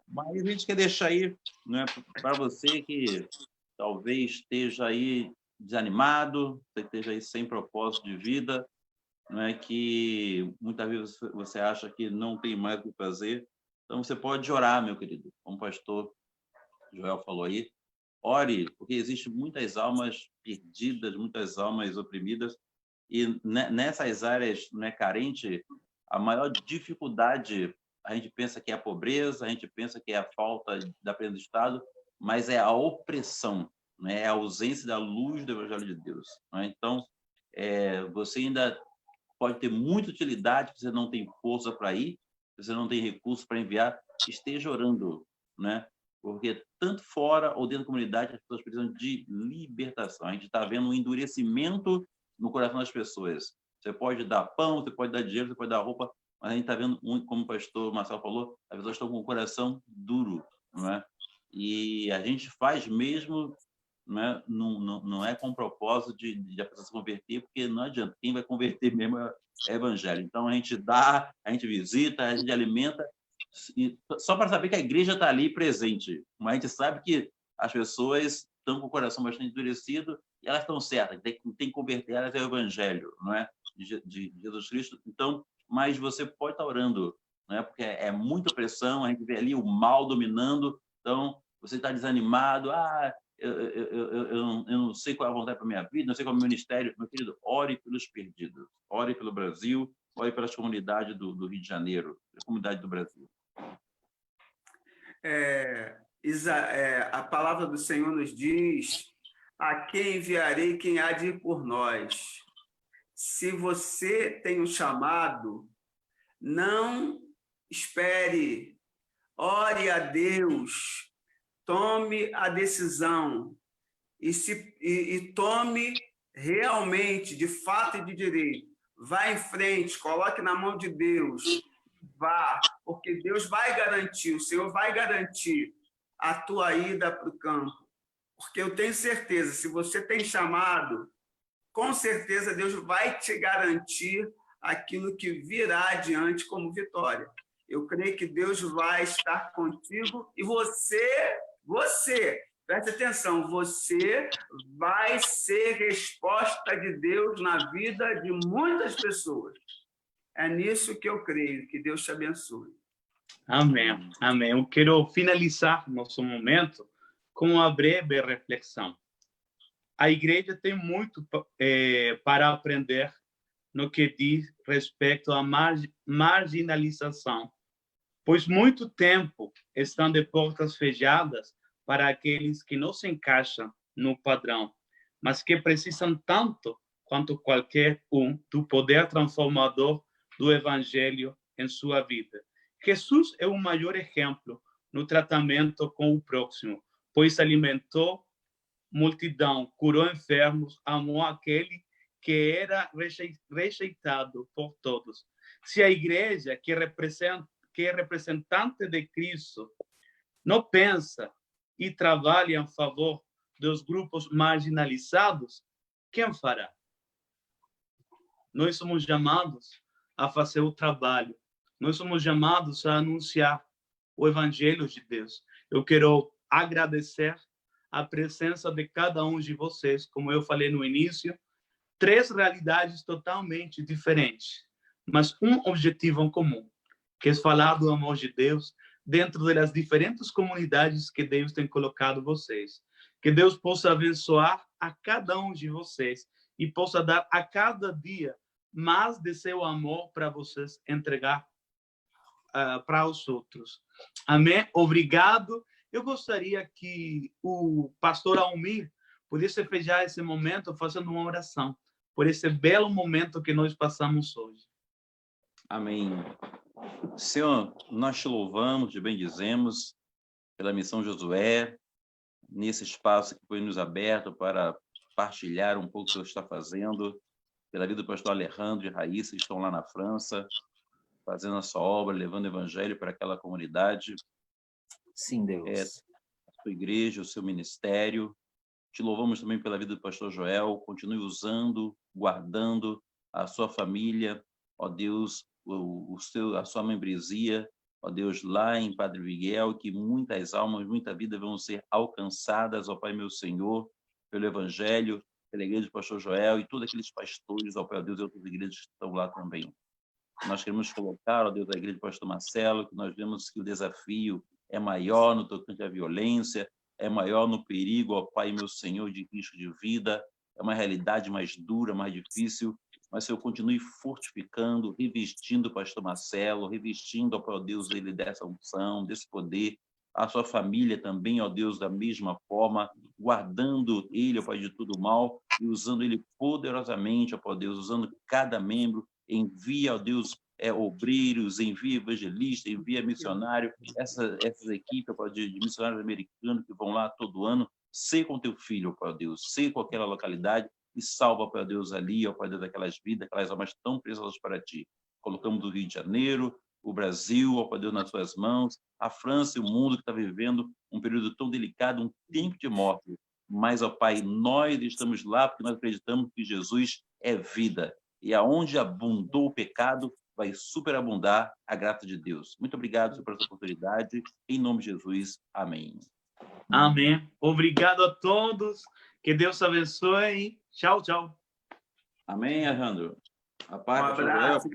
Mas a gente quer deixar aí, né, para você que talvez esteja aí desanimado, esteja aí sem propósito de vida, né, que muitas vezes você acha que não tem mais o que fazer. Então você pode orar, meu querido, como o pastor Joel falou aí. Ore, porque existem muitas almas perdidas, muitas almas oprimidas, e nessas áreas, né, carentes, a maior dificuldade, a gente pensa que é a pobreza, a gente pensa que é a falta da presença do Estado, mas é a opressão, né, é a ausência da luz do Evangelho de Deus. Né? Então, você ainda pode ter muita utilidade, você não tem força para ir, você não tem recursos para enviar, esteja orando, né? Porque tanto fora ou dentro da comunidade as pessoas precisam de libertação. A gente está vendo um endurecimento no coração das pessoas. Você pode dar pão, você pode dar dinheiro, você pode dar roupa, mas a gente está vendo, como o pastor Marcelo falou, as pessoas estão com o coração duro, não é? E a gente faz mesmo, né? Não é com o propósito de a pessoa se converter, porque não adianta, quem vai converter mesmo é evangelho. Então a gente dá, a gente visita, a gente alimenta, só para saber que a igreja está ali presente, mas a gente sabe que as pessoas estão com o coração bastante endurecido e elas estão certas, tem que converter elas ao evangelho, não é? De Jesus Cristo. Então, mas você pode estar orando, não é? Porque é muita pressão, a gente vê ali o mal dominando, então você está desanimado, eu não sei qual é a vontade para a minha vida, não sei qual é o meu ministério. Meu querido, ore pelos perdidos, ore pelo Brasil, ore pelas comunidades do Rio de Janeiro, a comunidade do Brasil. A palavra do Senhor nos diz: a quem enviarei, quem há de ir por nós? Se você tem um chamado, não espere, ore a Deus, tome a decisão e tome realmente, de fato e de direito. Vá em frente, coloque na mão de Deus, vá, porque Deus vai garantir, o Senhor vai garantir a tua ida para o campo. Porque eu tenho certeza, se você tem chamado, com certeza Deus vai te garantir aquilo que virá adiante como vitória. Eu creio que Deus vai estar contigo e você, preste atenção, você vai ser resposta de Deus na vida de muitas pessoas. É nisso que eu creio. Que Deus te abençoe. Amém. Amém. Eu quero finalizar nosso momento com uma breve reflexão. A igreja tem muito para aprender no que diz respeito à marginalização, pois muito tempo estão de portas fechadas para aqueles que não se encaixam no padrão, mas que precisam tanto quanto qualquer um do poder transformador do evangelho em sua vida. Jesus é o maior exemplo no tratamento com o próximo, pois alimentou multidão, curou enfermos, amou aquele que era rejeitado por todos. Se a igreja, que é representante de Cristo, não pensa e trabalha em favor dos grupos marginalizados, quem fará? Nós somos chamados a fazer o trabalho. Nós somos chamados a anunciar o evangelho de Deus. Eu quero agradecer a presença de cada um de vocês. Como eu falei no início, 3 realidades totalmente diferentes, mas um objetivo em comum, que é falar do amor de Deus dentro das diferentes comunidades que Deus tem colocado vocês. Que Deus possa abençoar a cada um de vocês e possa dar a cada dia mais de seu amor para vocês entregar para os outros. Amém? Obrigado. Eu gostaria que o pastor Almir pudesse fechar esse momento fazendo uma oração por esse belo momento que nós passamos hoje. Amém. Senhor, nós te louvamos, te bendizemos pela missão Josué, nesse espaço que foi nos aberto para partilhar um pouco o que o Senhor está fazendo, pela vida do pastor Alejandro e Raíssa, que estão lá na França, fazendo a sua obra, levando o evangelho para aquela comunidade. Sim, Deus. A sua igreja, o seu ministério. Te louvamos também pela vida do pastor Joel. Continue usando, guardando a sua família, ó Deus, a sua membresia, ó Deus, lá em Padre Miguel, que muitas almas, muita vida vão ser alcançadas, ó Pai meu Senhor, pelo evangelho, pela igreja do pastor Joel e todos aqueles pastores, ó Pai Deus, e outras igrejas que estão lá também. Nós queremos colocar, ó Deus, a igreja do pastor Marcelo, que nós vemos que o desafio é maior no tocante à violência, é maior no perigo, ó Pai, meu Senhor, de risco de vida, é uma realidade mais dura, mais difícil, mas Senhor, continue fortificando, revestindo o pastor Marcelo, revestindo, ó Deus, ele dessa unção, desse poder, a sua família também, ó Deus, da mesma forma, guardando ele, ó Pai, de todo mal, e usando ele poderosamente, ó Deus, usando cada membro, envia, ó Deus, obreiros, envia evangelistas, envia missionário, essas equipes de missionários americanos que vão lá todo ano, sei com teu filho, ó Deus, sei com aquela localidade e salva, ó Deus, ali, ó Deus, daquelas vidas, aquelas almas tão preciosas para ti. Colocamos o Rio de Janeiro, o Brasil, ó Deus, nas suas mãos, a França e o mundo que está vivendo um período tão delicado, um tempo de morte. Mas, ó Pai, nós estamos lá porque nós acreditamos que Jesus é vida. E aonde abundou o pecado, vai superabundar a graça de Deus. Muito obrigado, Senhor, por essa oportunidade. Em nome de Jesus, amém. Amém. Obrigado a todos. Que Deus abençoe. Tchau, tchau. Amém, Alejandro. A Um paz, abraço.